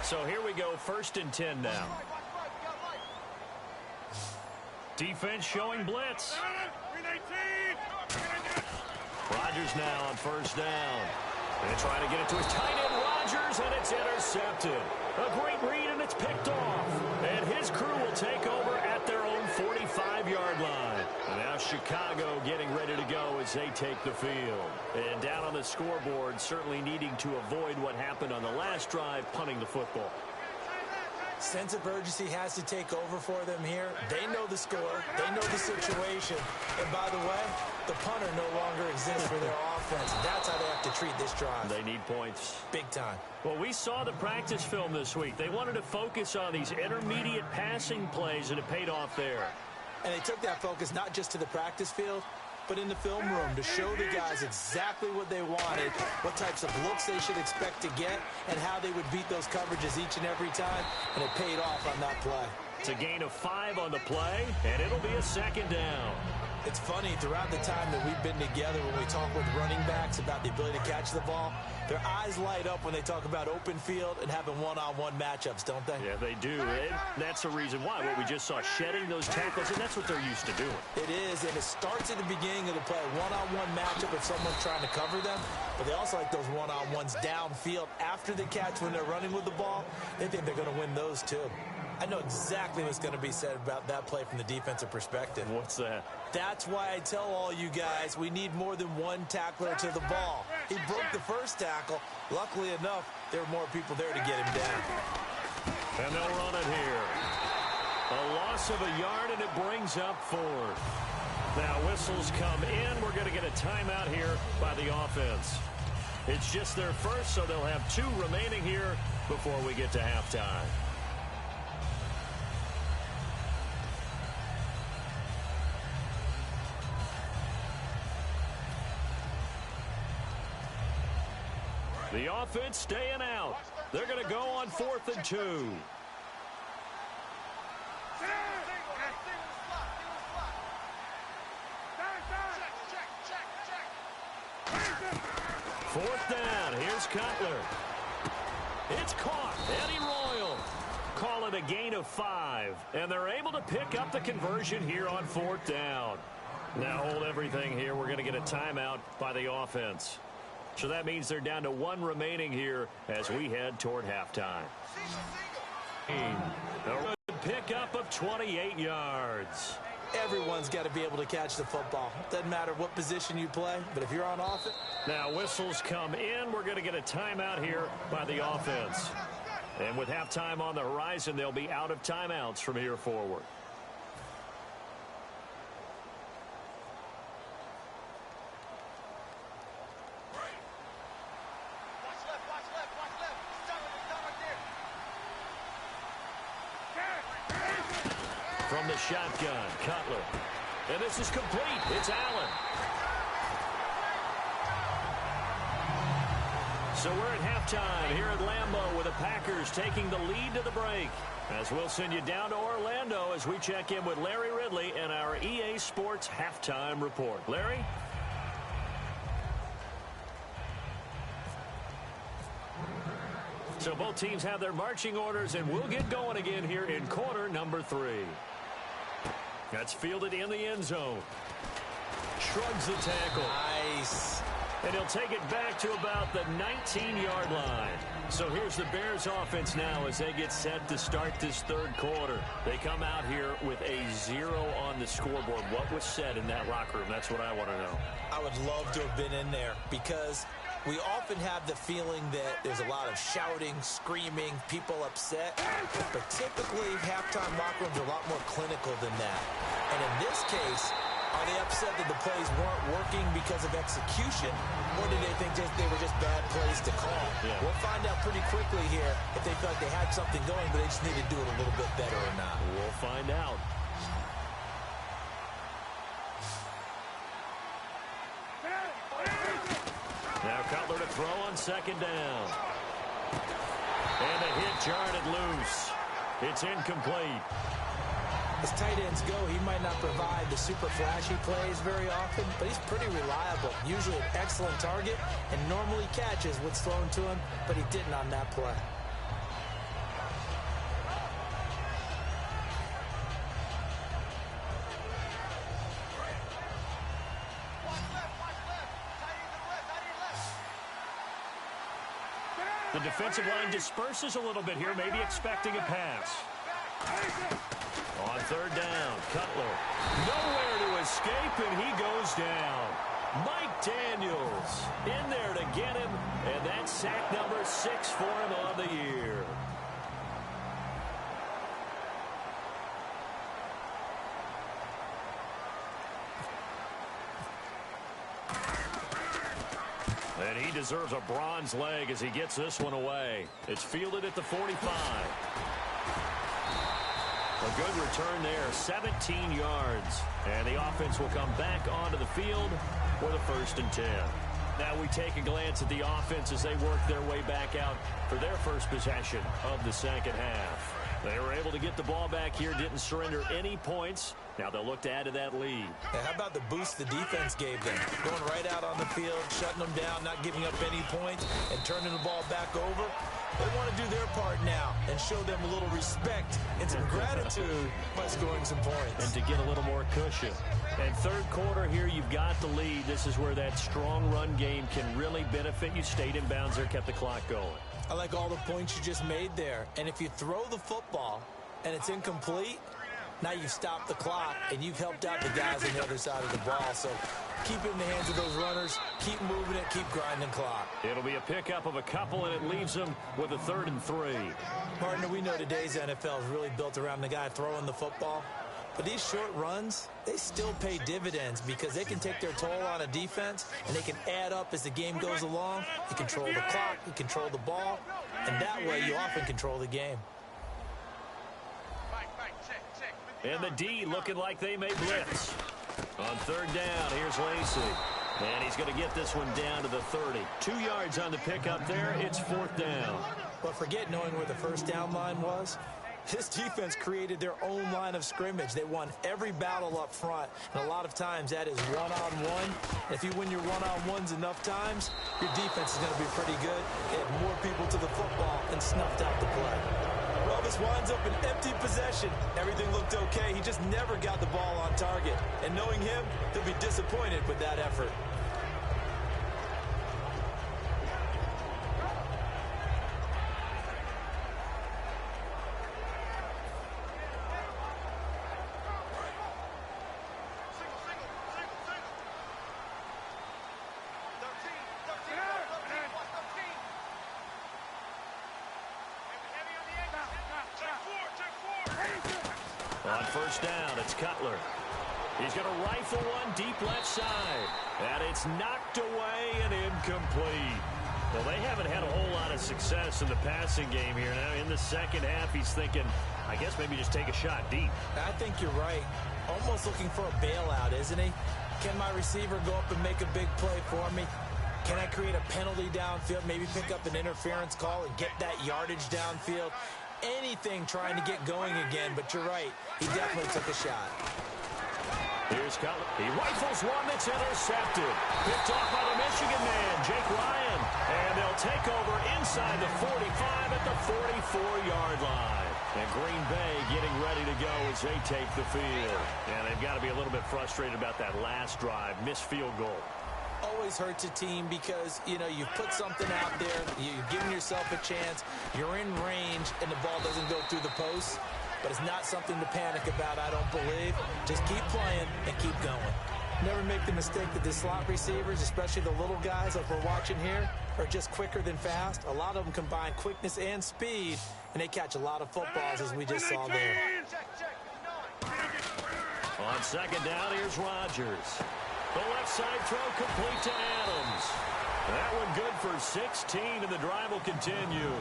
So here we go, 1st and 10 now. Defense showing blitz. Rodgers now on 1st down. And trying to get it to his tight end, Rodgers, and it's intercepted. A great read, and it's picked off. And his crew will take over at their own 45-yard line. And now Chicago getting ready to go as they take the field. And down on the scoreboard, certainly needing to avoid what happened on the last drive, punting the football. Sense of urgency has to take over for them here. They know the score. They know the situation. And by the way, the punter no longer exists for their offense. That's how they have to treat this drive. They need points. Big time. Well, we saw the practice film this week. They wanted to focus on these intermediate passing plays, and it paid off there. And they took that focus not just to the practice field, but in the film room to show the guys exactly what they wanted, what types of looks they should expect to get, and how they would beat those coverages each and every time, and it paid off on that play. It's a gain of 5 on the play, and it'll be a 2nd down. It's funny, throughout the time that we've been together, when we talk with running backs about the ability to catch the ball, their eyes light up when they talk about open field and having one-on-one matchups, don't they? Yeah, they do. And that's the reason why. What we just saw, shedding those tackles, and that's what they're used to doing. It is, and it starts at the beginning of the play. One-on-one matchup if someone's trying to cover them, but they also like those one-on-ones downfield after the catch when they're running with the ball. They think they're going to win those, too. I know exactly what's going to be said about that play from the defensive perspective. What's that? That's why I tell all you guys we need more than one tackler to the ball. He broke the first tackle. Luckily enough, there were more people there to get him down. And they'll run it here. A loss of a yard, and it brings up 4th. Now whistles come in. We're going to get a timeout here by the offense. It's just their first, so they'll have 2 remaining here before we get to halftime. The offense staying out. They're going to go on 4th and 2. 4th down. Here's Cutler. It's caught. Eddie Royal. Call it a gain of 5. And they're able to pick up the conversion here on 4th down. Now hold everything here. We're going to get a timeout by the offense. So that means they're down to 1 remaining here as we head toward halftime. A pickup of 28 yards. Everyone's got to be able to catch the football. Doesn't matter what position you play, but if you're on offense. Now whistles come in. We're going to get a timeout here by the offense. And with halftime on the horizon, they'll be out of timeouts from here forward. From the shotgun, Cutler. And this is complete. It's Allen. So we're at halftime here at Lambeau with the Packers taking the lead to the break. As we'll send you down to Orlando as we check in with Larry Ridley and our EA Sports Halftime Report. Larry? So both teams have their marching orders, and we'll get going again here in quarter number 3. That's fielded in the end zone. Shrugs the tackle. Nice. And he'll take it back to about the 19-yard line. So here's the Bears offense now as they get set to start this third quarter. They come out here with a 0 on the scoreboard. What was said in that locker room? That's what I want to know. I would love to have been in there because we often have the feeling that there's a lot of shouting, screaming, people upset. But typically, halftime locker rooms are a lot more clinical than that. And in this case, are they upset that the plays weren't working because of execution, or did they think they were just bad plays to call? Yeah. We'll find out pretty quickly here if they felt like they had something going, but they just need to do it a little bit better or not. We'll find out. Now Cutler to throw on second down. And a hit jarred it loose. It's incomplete. As tight ends go, he might not provide the super flashy plays very often, but he's pretty reliable. Usually an excellent target and normally catches what's thrown to him, but he didn't on that play. The defensive line disperses a little bit here, maybe expecting a pass. On third down, Cutler. Nowhere to escape, and he goes down. Mike Daniels in there to get him, and that's sack number 6 for him on the year. And he deserves a bronze leg as he gets this one away. It's fielded at the 45. A good return there, 17 yards. And the offense will come back onto the field for the 1st and 10. Now we take a glance at the offense as they work their way back out for their first possession of the second half. They were able to get the ball back here, didn't surrender any points. Now they'll look to add to that lead. Yeah, how about the boost the defense gave them? Going right out on the field, shutting them down, not giving up any points, and turning the ball back over. They want to do their part now and show them a little respect and some gratitude by scoring some points. And to get a little more cushion. And third quarter here, you've got the lead. This is where that strong run game can really benefit you. Stayed in bounds there, kept the clock going. I like all the points you just made there. And if you throw the football and it's incomplete, now you've stopped the clock and you've helped out the guys on the other side of the ball. So keep it in the hands of those runners, keep moving it, keep grinding clock. It'll be a pickup of a couple, and it leaves them with a 3rd and 3. Partner, we know today's NFL is really built around the guy throwing the football. But these short runs, they still pay dividends because they can take their toll on a defense, and they can add up as the game goes along. You control the clock, you control the ball, and that way you often control the game. And the D looking like they may blitz. On third down, here's Lacey. And he's going to get this one down to the 30. 2 yards on the pickup there. It's 4th down. But forget knowing where the first down line was. This defense created their own line of scrimmage. They won every battle up front. And a lot of times that is one-on-one. And if you win your one-on-ones enough times, your defense is going to be pretty good. They had more people to the football and snuffed out the play. Well, this winds up an empty possession. Everything looked okay. He just never got the ball on target. And knowing him, he'll be disappointed with that effort. On first down, it's Cutler. He's going to rifle one deep left side. And it's knocked away and incomplete. Well, they haven't had a whole lot of success in the passing game here. Now, in the second half, he's thinking, I guess maybe just take a shot deep. I think you're right. Almost looking for a bailout, isn't he? Can my receiver go up and make a big play for me? Can I create a penalty downfield, maybe pick up an interference call and get that yardage downfield? Anything trying to get going again, but you're right. He definitely took a shot. Here's Cutler. He rifles one that's intercepted. Picked off by the Michigan man, Jake Ryan. And they'll take over inside the 45 at the 44-yard line. And Green Bay getting ready to go as they take the field. And they've got to be a little bit frustrated about that last drive, missed field goal. Always hurts a team because, you know, you've put something out there, you've given yourself a chance, you're in range, and the ball doesn't go through the post. But it's not something to panic about, I don't believe. Just keep playing and keep going. Never make the mistake that the slot receivers, especially the little guys like we're watching here, are just quicker than fast. A lot of them combine quickness and speed, and they catch a lot of footballs, as we just saw there. On second down, here's Rodgers. The left side throw complete to Adams. That one good for 16, and the drive will continue.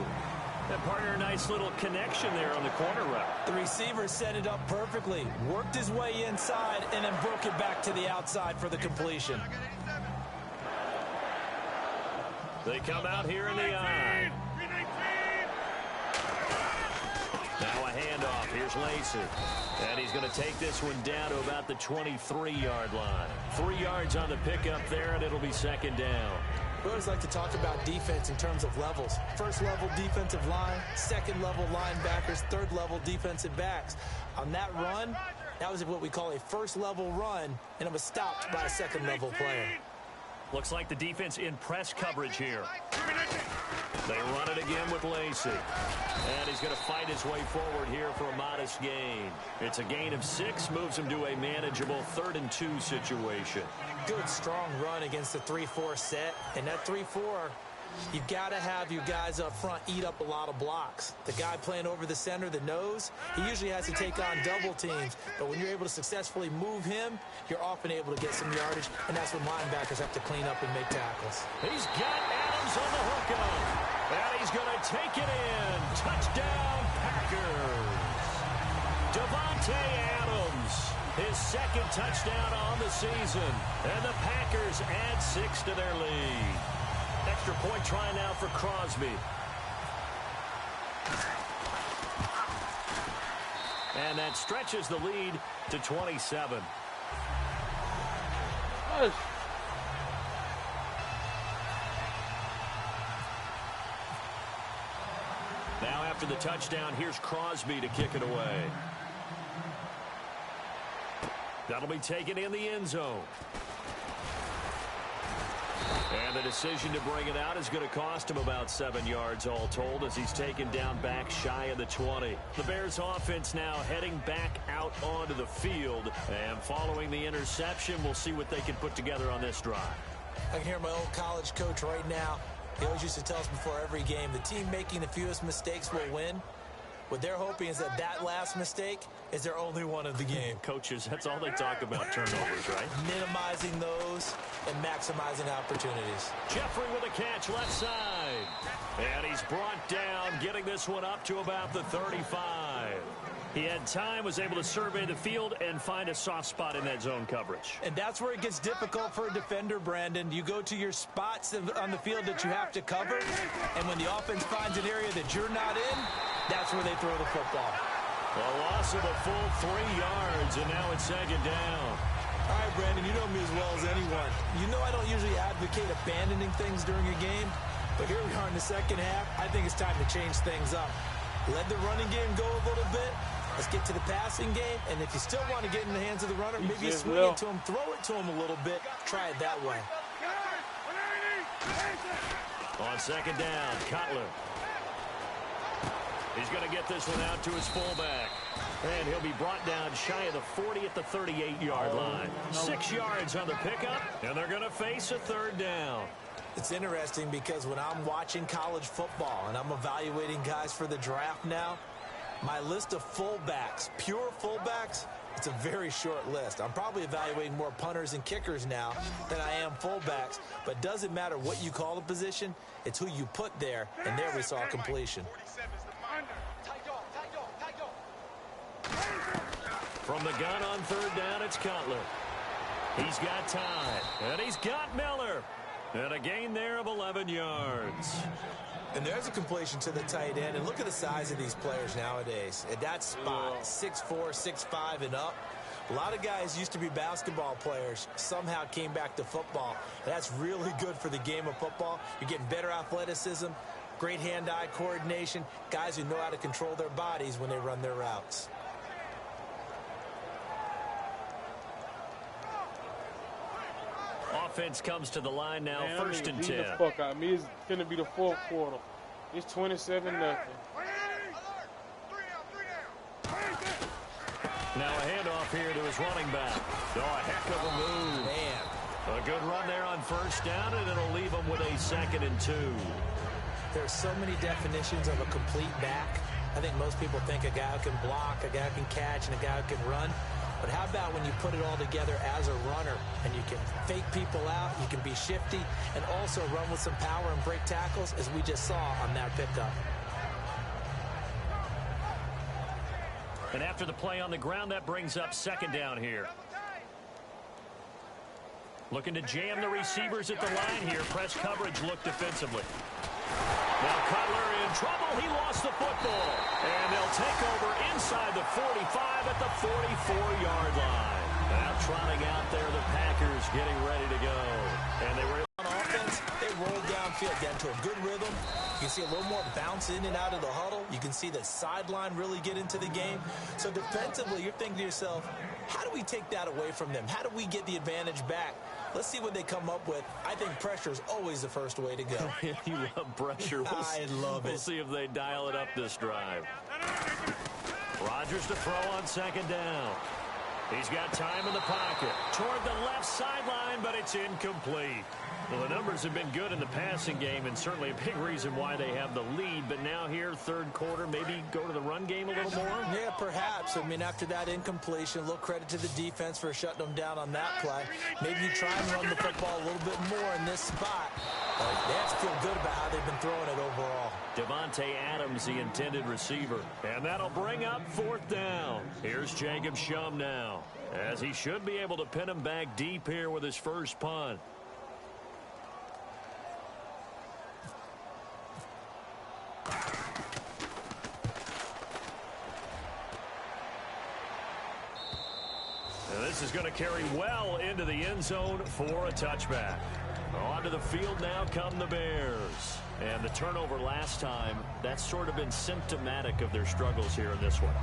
And partner, a nice little connection there on the corner route. The receiver set it up perfectly, worked his way inside, and then broke it back to the outside for the completion. They come out here in the eye. Now a handoff. Here's Lacey. And he's going to take this one down to about the 23-yard line. 3 yards on the pickup there, and it'll be second down. We always like to talk about defense in terms of levels. First-level defensive line, second-level linebackers, third-level defensive backs. On that run, that was what we call a first-level run, and it was stopped by a second-level player. Looks like the defense in press coverage here. They run it again with Lacey. And he's going to fight his way forward here for a modest gain. It's a gain of 6, moves him to a manageable 3rd and 2 situation. Good, strong run against the 3-4 set. And that 3-4, you've got to have your guys up front eat up a lot of blocks. The guy playing over the center, the nose, he usually has to take on double teams. But when you're able to successfully move him, you're often able to get some yardage. And that's when linebackers have to clean up and make tackles. He's got Adams on the hookup. And he's going to take it in. Touchdown, Packers. Davante Adams, his 2nd touchdown on the season. And the Packers add 6 to their lead. Extra point try now for Crosby. And that stretches the lead to 27. Now after the touchdown, here's Crosby to kick it away. That'll be taken in the end zone. And the decision to bring it out is going to cost him about 7 yards all told as he's taken down back shy of the 20. The Bears offense now heading back out onto the field. And following the interception, we'll see what they can put together on this drive. I can hear my old college coach right now. He always used to tell us before every game, the team making the fewest mistakes will win. What they're hoping is that that last mistake is their only one of the game. Coaches, that's all they talk about, turnovers, right? Minimizing those and maximizing opportunities. Jeffrey with a catch left side. And he's brought down, getting this one up to about the 35. He had time, was able to survey the field and find a soft spot in that zone coverage. And that's where it gets difficult for a defender, Brandon. You go to your spots on the field that you have to cover, and when the offense finds an area that you're not in, that's where they throw the football. A loss of a full 3 yards, and now it's second down. All right, Brandon, you know me as well as anyone. You know I don't usually advocate abandoning things during a game, but here we are in the second half. I think it's time to change things up. Let the running game go a little bit. Let's get to the passing game, and if you still want to get in the hands of the runner, maybe you swing it to him, throw it to him a little bit, try it that way. On second down, Cutler. He's going to get this one out to his fullback. And he'll be brought down shy of the 40 at the 38-yard line. 6 yards on the pickup, and they're going to face a 3rd down. It's interesting because when I'm watching college football and I'm evaluating guys for the draft now, my list of fullbacks, pure fullbacks, it's a very short list. I'm probably evaluating more punters and kickers now than I am fullbacks, but it doesn't matter what you call the position, it's who you put there, and there we saw completion. From the gun on 3rd down, it's Cutler. He's got time, and he's got Miller. And a gain there of 11 yards. And there's a completion to the tight end. And look at the size of these players nowadays. At that spot, 6'4", 6'5", and up. A lot of guys used to be basketball players, somehow came back to football. That's really good for the game of football. You're getting better athleticism, Great hand-eye coordination, guys who know how to control their bodies when they run their routes. Offense comes to the line now, Man, first and 10. the fuck out of me. It's going to be the fourth quarter. It's 27-0. Now a handoff here to his running back. Oh, a heck of a move. Man. A good run there on first down, and it'll leave him with a 2nd and 2. There's so many definitions of a complete back. I think most people think a guy who can block, a guy who can catch, and a guy who can run. But how about when you put it all together as a runner and you can fake people out, you can be shifty, and also run with some power and break tackles, as we just saw on that pickup. And after the play on the ground, that brings up 2nd down here. Looking to jam the receivers at the line here. Press coverage look defensively. Now Cutler in trouble. He lost the football. And they'll take over inside the 45 at the 44-yard line. Now trotting out there, the Packers getting ready to go. And they were on offense. They rolled downfield, got into a good rhythm. You can see a little more bounce in and out of the huddle. You can see the sideline really get into the game. So defensively, you're thinking to yourself, how do we take that away from them? How do we get the advantage back? Let's see what they come up with. I think pressure is always the first way to go. You love pressure. I love it. We'll see if they dial it up this drive. Rodgers to throw on 2nd down. He's got time in the pocket. Toward the left sideline, but it's incomplete. Well, the numbers have been good in the passing game, and certainly a big reason why they have the lead. But now here, 3rd quarter, maybe go to the run game a little more? Yeah, perhaps. I mean, after that incompletion, a little credit to the defense for shutting them down on that play. Maybe you try and run the football a little bit more in this spot. But they have to feel good about how they've been throwing it overall. Devontae Adams, the intended receiver. And that'll bring up 4th down. Here's Jacob Shum now, as he should be able to pin him back deep here with his first punt. And this is going to carry well into the end zone for a touchback. Onto the field now come the Bears. And the turnover last time, that's sort of been symptomatic of their struggles here in this one.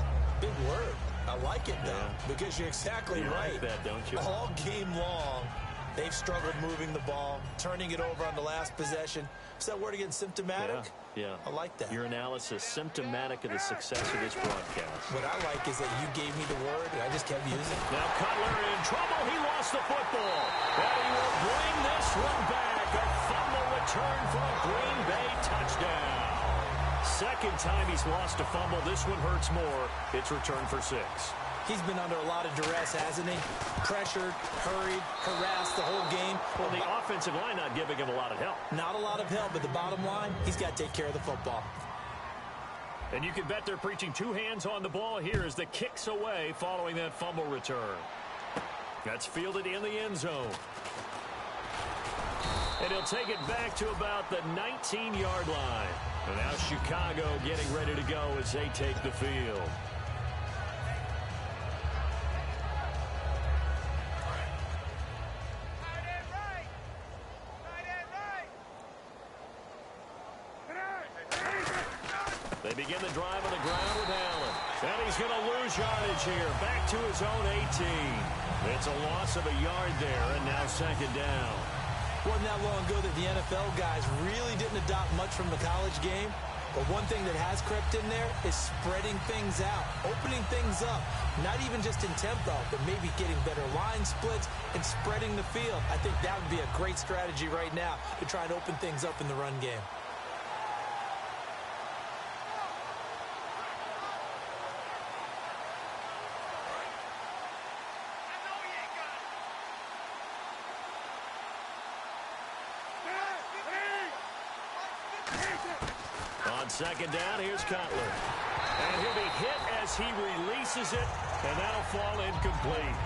Big word. I like it, though, because you're exactly right. Like that, don't you? All game long, they've struggled moving the ball, turning it over on the last possession. Is that word again, symptomatic? Yeah. I like that. Your analysis, symptomatic of the success of this broadcast. What I like is that you gave me the word, and I just kept using it. Now Cutler in trouble. He lost the football. But he will bring this one back. A fumble return for a Green Bay touchdown. 2nd time he's lost a fumble. This one hurts more. It's returned for 6. He's been under a lot of duress, hasn't he? Pressured, hurried, harassed the whole game. Well, the offensive line not giving him a lot of help. Not a lot of help, but the bottom line, he's got to take care of the football. And you can bet they're preaching 2 hands on the ball here as the kick's away following that fumble return. That's fielded in the end zone. And he'll take it back to about the 19-yard line. And now Chicago getting ready to go as they take the field. They begin the drive on the ground with Allen. And he's going to lose yardage here. Back to his own 18. It's a loss of a yard there, and now 2nd down. Wasn't that long ago that the NFL guys really didn't adopt much from the college game. But one thing that has crept in there is spreading things out, opening things up. Not even just in tempo, but maybe getting better line splits and spreading the field. I think that would be a great strategy right now to try and open things up in the run game. On 2nd down, here's Cutler. And he'll be hit as he releases it, and that'll fall incomplete.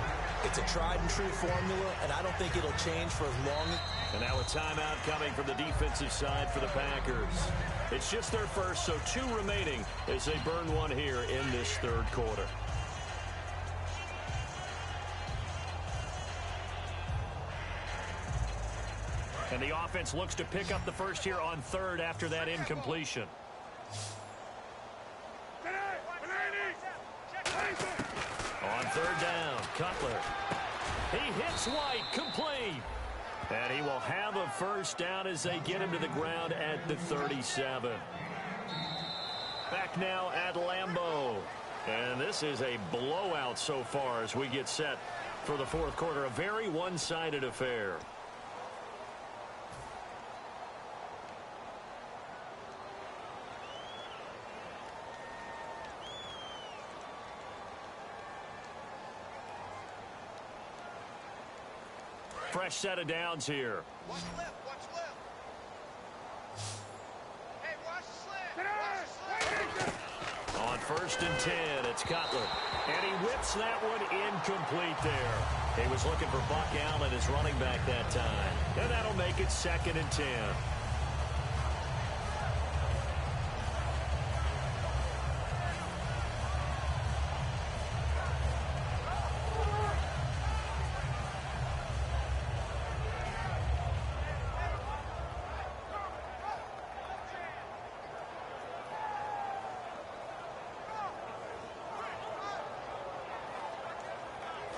It's a tried-and-true formula, and I don't think it'll change for as long. And now a timeout coming from the defensive side for the Packers. It's just their first, so 2 remaining as they burn one here in this 3rd quarter. And the offense looks to pick up the first here on third after that incompletion. On third down, Cutler. He hits White, complete. And he will have a first down as they get him to the ground at the 37. Back now at Lambeau. And this is a blowout so far as we get set for the fourth quarter. A very one-sided affair. Fresh set of downs here. Watch left, watch left. Hey, watch the slant. On first and 10, it's Cutler. And he whips that one incomplete there. He was looking for Buck Allen as running back that time. And that'll make it 2nd and 10.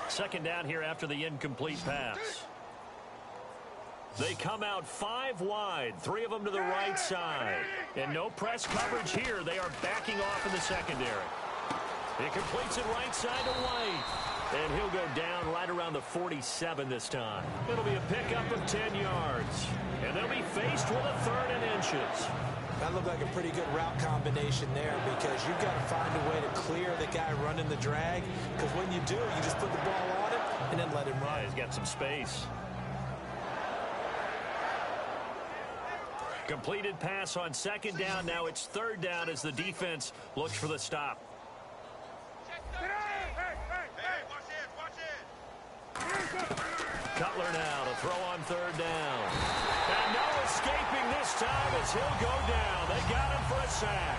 Second down here after the incomplete pass. They come out 5 wide, 3 of them to the right side. And no press coverage here. They are backing off in the secondary. He completes it right side to White. And he'll go down right around the 47 this time. It'll be a pickup of 10 yards. And they'll be faced with a 3rd and inches. That looked like a pretty good route combination there because you've got to find a way to clear the guy running the drag. Because when you do, you just put the ball on him and then let him run. Yeah, he's got some space. Completed pass on 2nd down. Now it's 3rd down as the defense looks for the stop. Cutler now to throw on 3rd down. And no escaping this time as he'll go down. They got him for a sack.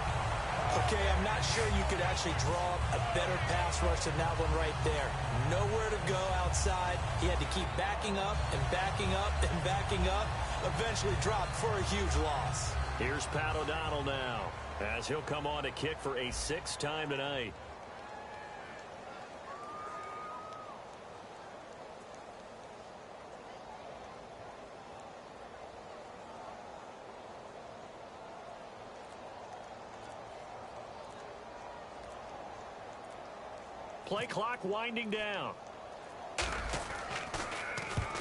Okay, I'm not sure you could actually draw up a better pass rush than that one right there. Nowhere to go outside. He had to keep backing up and backing up and backing up. Eventually dropped for a huge loss. Here's Pat O'Donnell now as he'll come on to kick for a 6th time tonight. Play clock winding down.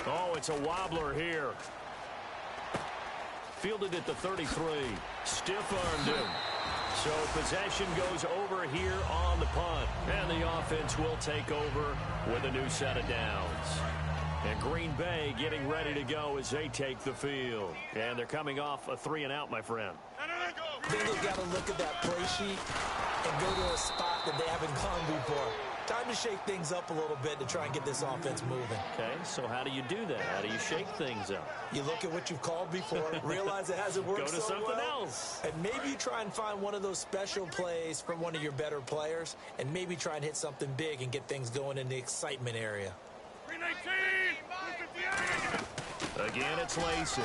Oh, it's a wobbler here. Fielded at the 33. Stiff-armed him. So possession goes over here on the punt. And the offense will take over with a new set of downs. And Green Bay getting ready to go as they take the field. And they're coming off a 3-and-out, my friend. I think they've got to look at that play sheet and go to a spot that they haven't gone before. Time to shake things up a little bit to try and get this offense moving. Okay, so how do you do that? How do you shake things up? You look at what you've called before, realize it hasn't worked so well. Go to something else. And maybe you try and find one of those special plays from one of your better players, and maybe try and hit something big and get things going in the excitement area. 319! Again, it's Lacey.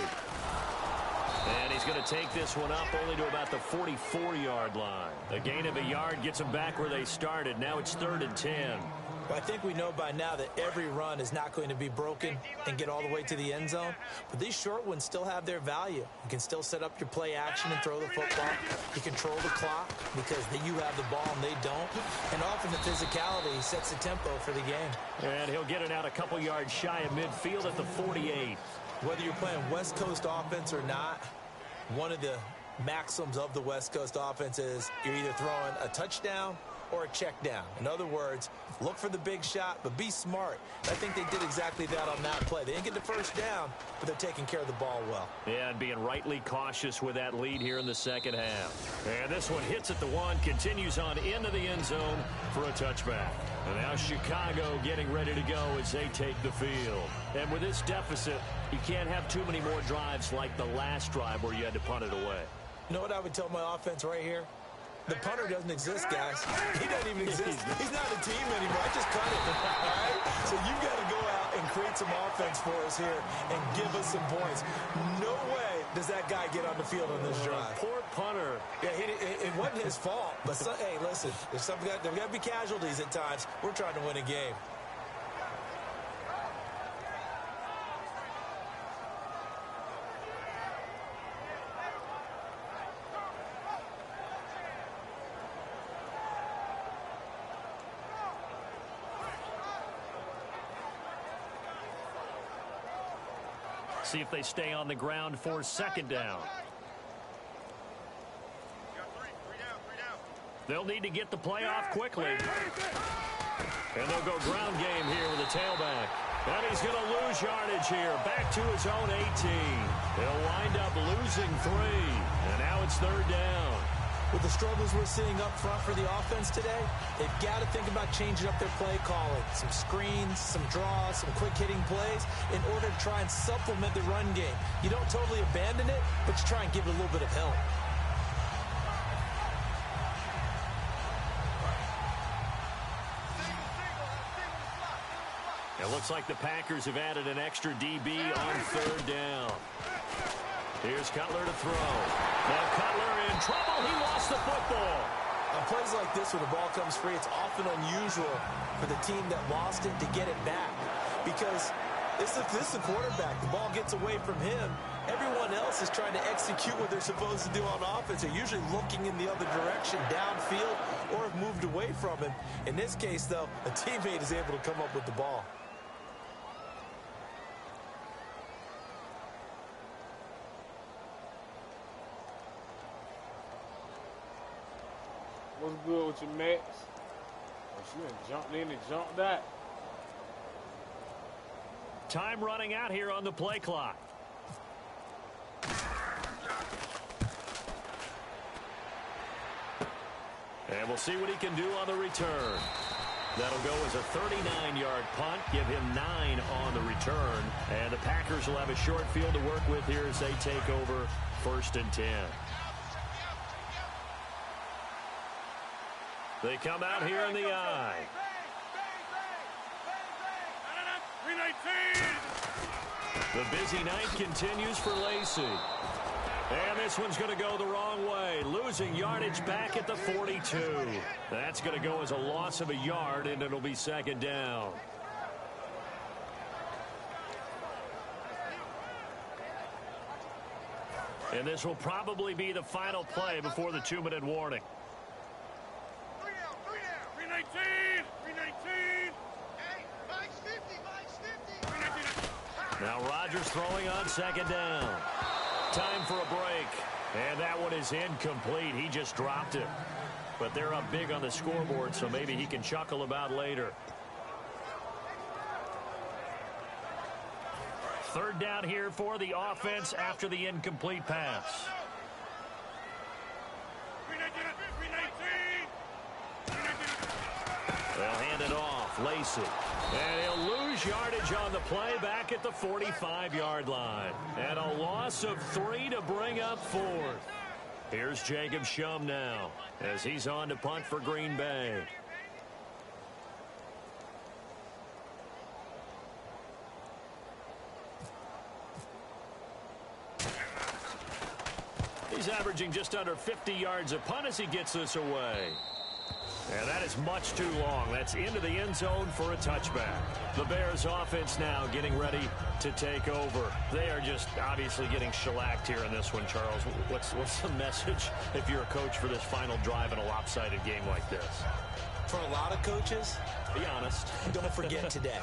And he's going to take this one up only to about the 44-yard line. A gain of a yard gets them back where they started. Now it's 3rd and 10. Well, I think we know by now that every run is not going to be broken and get all the way to the end zone. But these short ones still have their value. You can still set up your play action and throw the football. You control the clock because you have the ball and they don't. And often the physicality sets the tempo for the game. And he'll get it out a couple yards shy of midfield at the 48. Whether you're playing West Coast offense or not, one of the maxims of the West Coast offense is you're either throwing a touchdown or a check down. In other words, look for the big shot, but be smart. I think they did exactly that on that play. They didn't get the first down, but they're taking care of the ball well. Yeah, and being rightly cautious with that lead here in the second half. And this one hits at the 1, continues on into the end zone for a touchback. And now Chicago getting ready to go as they take the field. And with this deficit, you can't have too many more drives like the last drive where you had to punt it away. You know what I would tell my offense right here? The punter doesn't exist, guys. He doesn't even exist. He's not a team anymore. I just cut him. All right? So you got to go out and create some offense for us here and give us some points. No way does that guy get on the field on this drive. Poor punter. Yeah, it wasn't his fault. But, hey, listen, there's got to be casualties at times. We're trying to win a game. See if they stay on the ground for second down. They'll need to get the play off quickly. And they'll go ground game here with the tailback. And he's going to lose yardage here. Back to his own 18. They'll wind up losing 3. And now it's third down. With the struggles we're seeing up front for the offense today, they've got to think about changing up their play calling. Some screens, some draws, some quick-hitting plays in order to try and supplement the run game. You don't totally abandon it, but you try and give it a little bit of help. It looks like the Packers have added an extra DB on third down. Here's Cutler to throw. Now Cutler in trouble. He lost the football. On plays like this where the ball comes free, it's often unusual for the team that lost it to get it back. Because this is the quarterback. The ball gets away from him. Everyone else is trying to execute what they're supposed to do on offense. They're usually looking in the other direction, downfield, or have moved away from him. In this case, though, a teammate is able to come up with the ball. What's good with your Max? Oh, she done jumped in and jumped out. Time running out here on the play clock. And we'll see what he can do on the return. That'll go as a 39-yard punt, give him 9 on the return. And the Packers will have a short field to work with here as they take over 1st and 10. They come out here in the eye. 319. The busy night continues for Lacey. And this one's going to go the wrong way. Losing yardage back at the 42. That's going to go as a loss of a yard, and it'll be second down. And this will probably be the final play before the 2-minute warning. 319. 319. Hey, mine's 50, mine's 50. Now Rodgers throwing on second down. Time for a break. And that one is incomplete. He just dropped it. But they're up big on the scoreboard, so maybe he can chuckle about later. Third down here for the offense after the incomplete pass. 319. They'll hand it off. Lacey. And he'll lose yardage on the play back at the 45-yard line. And a loss of 3 to bring up 4th. Here's Jacob Shum now as he's on to punt for Green Bay. He's averaging just under 50 yards a punt as he gets this away. And that is much too long. That's into the end zone for a touchback. The Bears offense now getting ready to take over. They are just obviously getting shellacked here in this one, Charles. What's the message if you're a coach for this final drive in a lopsided game like this? For a lot of coaches, be honest. Don't forget today.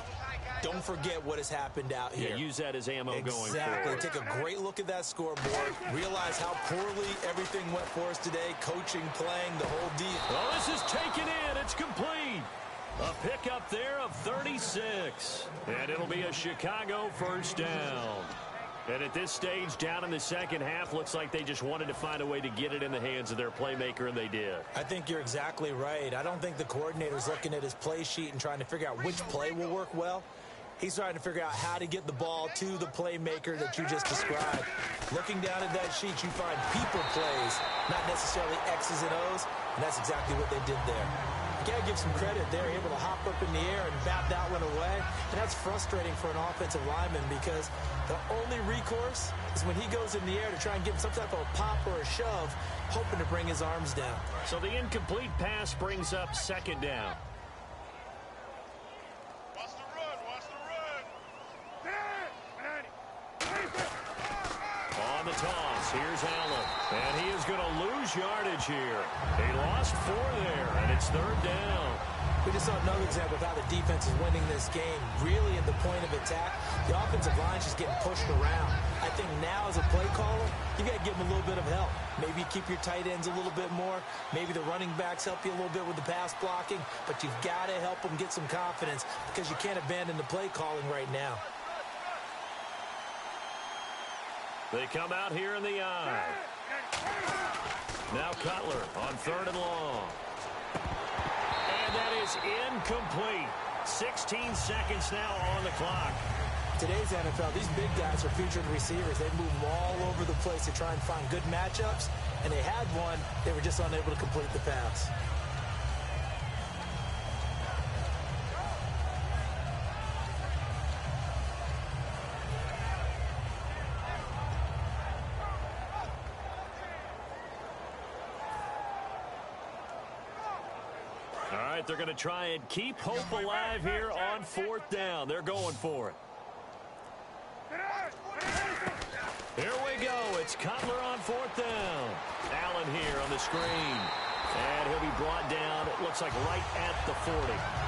Don't forget what has happened out here. Yeah, use that as ammo going forward. Exactly. Take a great look at that scoreboard. Realize how poorly everything went for us today. Coaching, playing, the whole deal. Oh, this is taken in. It's complete. A pickup there of 36. And it'll be a Chicago first down. And at this stage, down in the second half, looks like they just wanted to find a way to get it in the hands of their playmaker, and they did. I think you're exactly right. I don't think the coordinator's looking at his play sheet and trying to figure out which play will work well. He's trying to figure out how to get the ball to the playmaker that you just described. Looking down at that sheet, you find people plays, not necessarily X's and O's, and that's exactly what they did there. got to give some credit. They're able to hop up in the air and bat that one away. And that's frustrating for an offensive lineman because the only recourse is when he goes in the air to try and give him some type of a pop or a shove, hoping to bring his arms down. So the incomplete pass brings up second down. Watch the run, watch the run. On the toss, here's Allen. And he is going to lose yardage here. He lost 4 there, and it's third down. We just saw another example of how the defense is winning this game. Really at the point of attack, the offensive line is just getting pushed around. I think now as a play caller, you got to give them a little bit of help. Maybe keep your tight ends a little bit more. Maybe the running backs help you a little bit with the pass blocking. But you've got to help them get some confidence because you can't abandon the play calling right now. They come out here in the eye. Now Cutler on 3rd and long. And that is incomplete. 16 seconds now on the clock. Today's NFL, these big guys are featured receivers. They move them all over the place to try and find good matchups. And they had one. They were just unable to complete the pass. All right, they're going to try and keep hope alive here on 4th down. They're going for it. Here we go. It's Cutler on 4th down. Allen here on the screen. And he'll be brought down, it looks like right at the 40.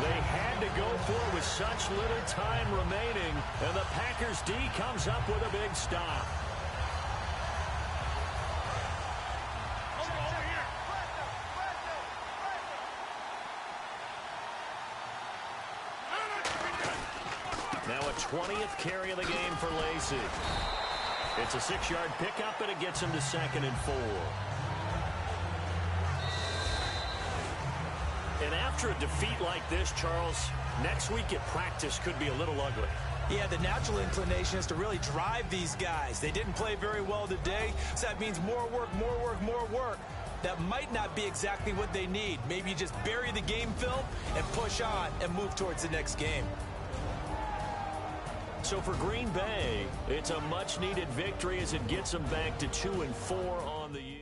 They had to go for it with such little time remaining. And the Packers D comes up with a big stop. Now a 20th carry of the game for Lacy. It's a 6-yard pickup, and it gets him to 2nd and 4. And after a defeat like this, Charles, next week at practice could be a little ugly. Yeah, the natural inclination is to really drive these guys. They didn't play very well today, so that means more work, more work, more work. That might not be exactly what they need. Maybe you just bury the game film and push on and move towards the next game. So for Green Bay, it's a much-needed victory as it gets them back to 2-4 on the year.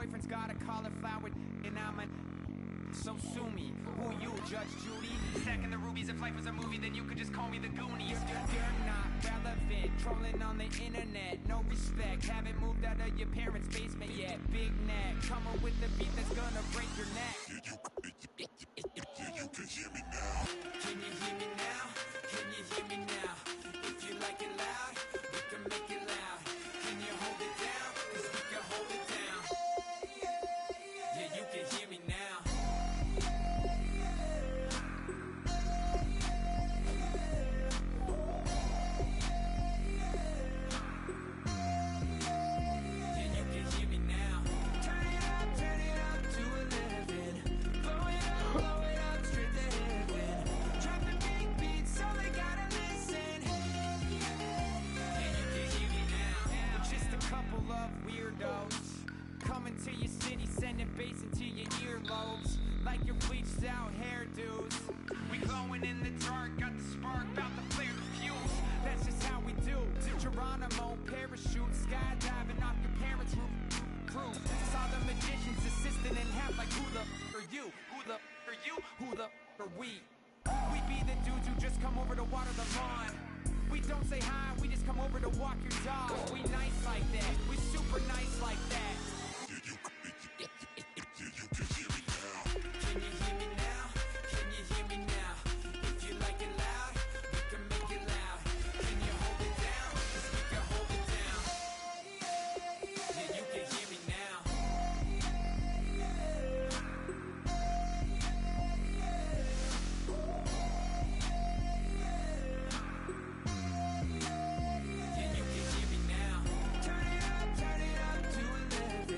boyfriend's got a cauliflower and I'm a... So sue me, who you, Judge Judy? Stacking the rubies, if life was a movie, then you could just call me the Goonies. You're not relevant, trolling on the internet, no respect. Haven't moved out of your parents' basement yet. Big neck, coming with the beat that's gonna break your neck. You can hear me now. Can you hear me now? Can you hear me now? If you like it loud, we can make it loud. Can you hold it down? 'Cause we can hold it down. Yeah, you can hear me now. Coming to your city, sending bass into your earlobes, like your bleached out hairdos. We glowing in the dark, got the spark, about to flare the fuse. That's just how we do. To Geronimo, parachute, skydiving off your parents' roof. Saw the magician's assistant in half, like who the are you? Who the are you? Who the are we? We be the dudes who just come over to water the lawn. We don't say hi, we just come over to walk your dog. We nice like that, we super nice like that. You can hear me now. Can you hear me now? Can you hear me now? If you like it loud, we can make it loud. Can you hold it down? 'Cause we can hold it down. Yeah, you can hear me now. Yeah, you can hear me now. Turn it up to 11.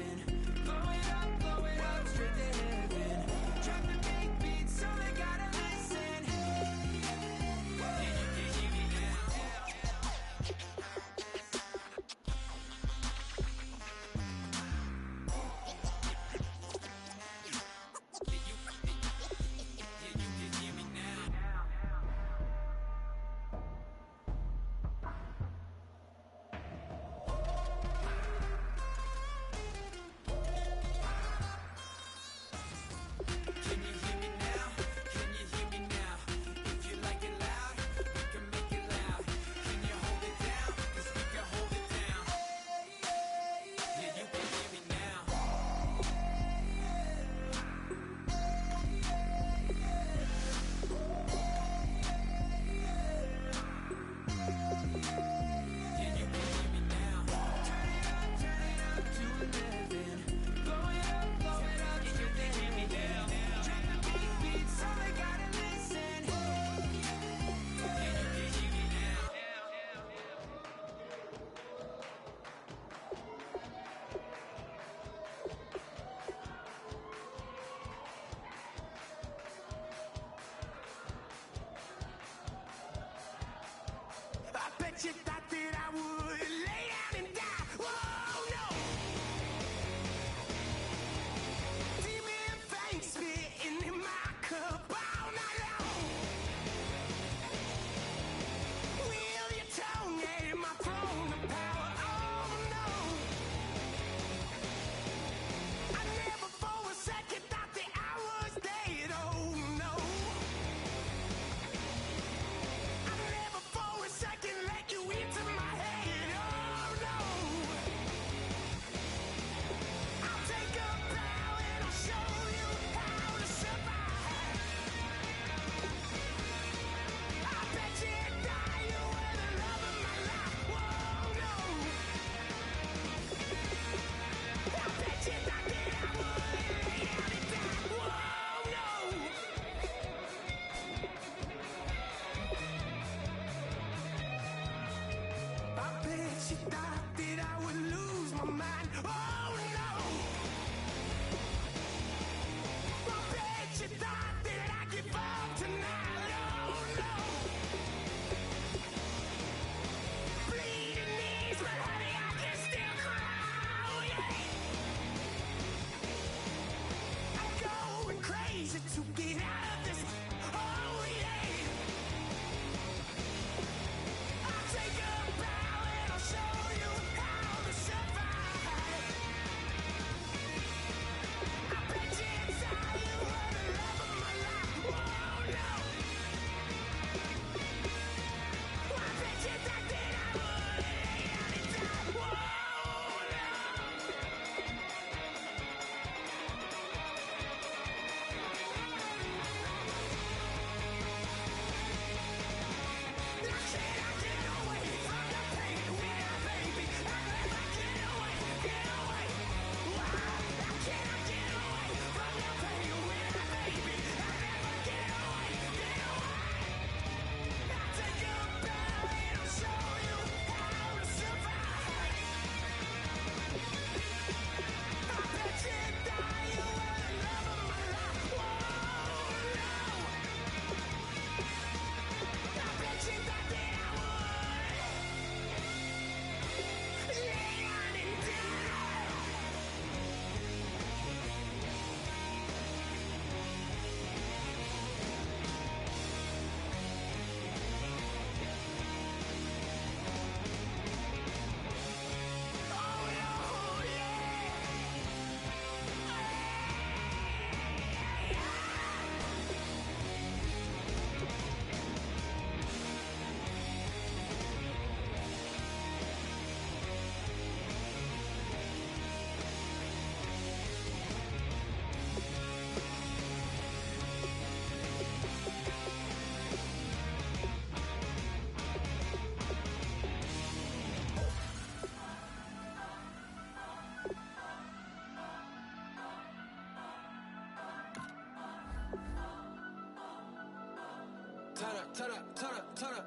Turn up, turn up, turn up, turn up.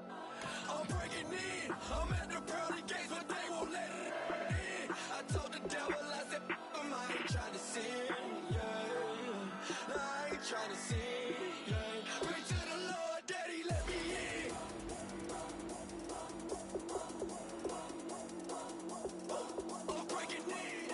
I'm breaking in. I'm at the pearly gates, but they won't let it in. I told the devil, I said, I ain't trying to sin, yeah. I ain't trying to sin, yeah. Pray to the Lord that he let me in. I'm breaking in.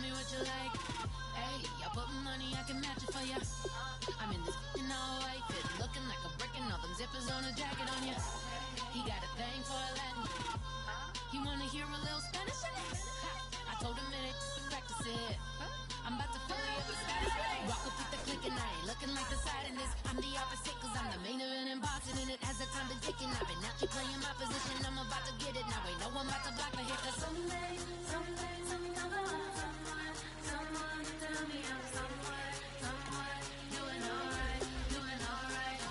me what you like. Hey, I put money, I can match it for ya. I'm in this all white fit, looking like a brick and all them zippers on a jacket on ya. He got a thing for a Latin. He wanna hear a little Spanish in it. I told him it ain't practice it. I'm about to fill you up with status. Walk up with the click and I ain't looking like the side in this. I'm the opposite cause I'm the main event and boxing in it. As the time been ticking, I've been out here playing my position. I'm about to get it now. Ain't no one about to block the hit. Cause someday, something comes along. Someone tell me I'm someone doing alright, doing alright.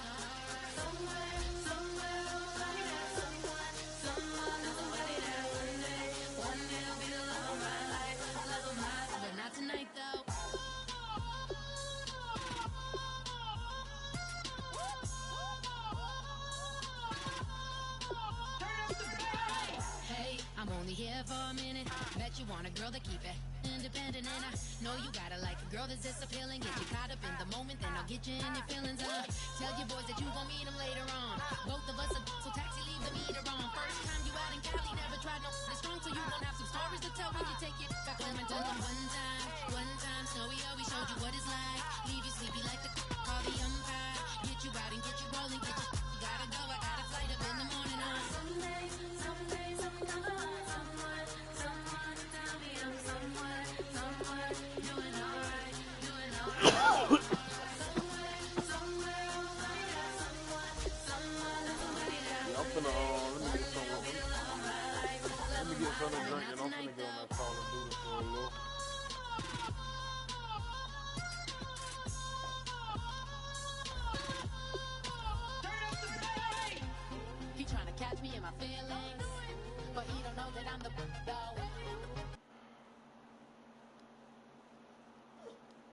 Somewhere, somebody that someone somebody that one day will be the love of my life, but not tonight though. Hey, I'm only here for a minute. Bet you want a girl to keep it independent, and I know you gotta like a girl that's this appealing. Get you caught up in the moment, then I'll get you in your feelings. Tell your boys that you gon' meet them later on. Both of us are so taxi, leave the meter on. First time you out in Cali, never tried no strong, so you gon' have some stories to tell when you take it back home and tell them one time, Snowy always showed you what it's like. Leave you sleepy like the call the umpire. Get you out and get you rolling, get you gotta go, I got a flight up in the morning on. Someday, something comes along. Someone tell me I'm someone doing alright, doing alright. Somewhere, somebody that somebody that I'm finna, let me get something to drink and I'm finna go on that Call of Duty for a little.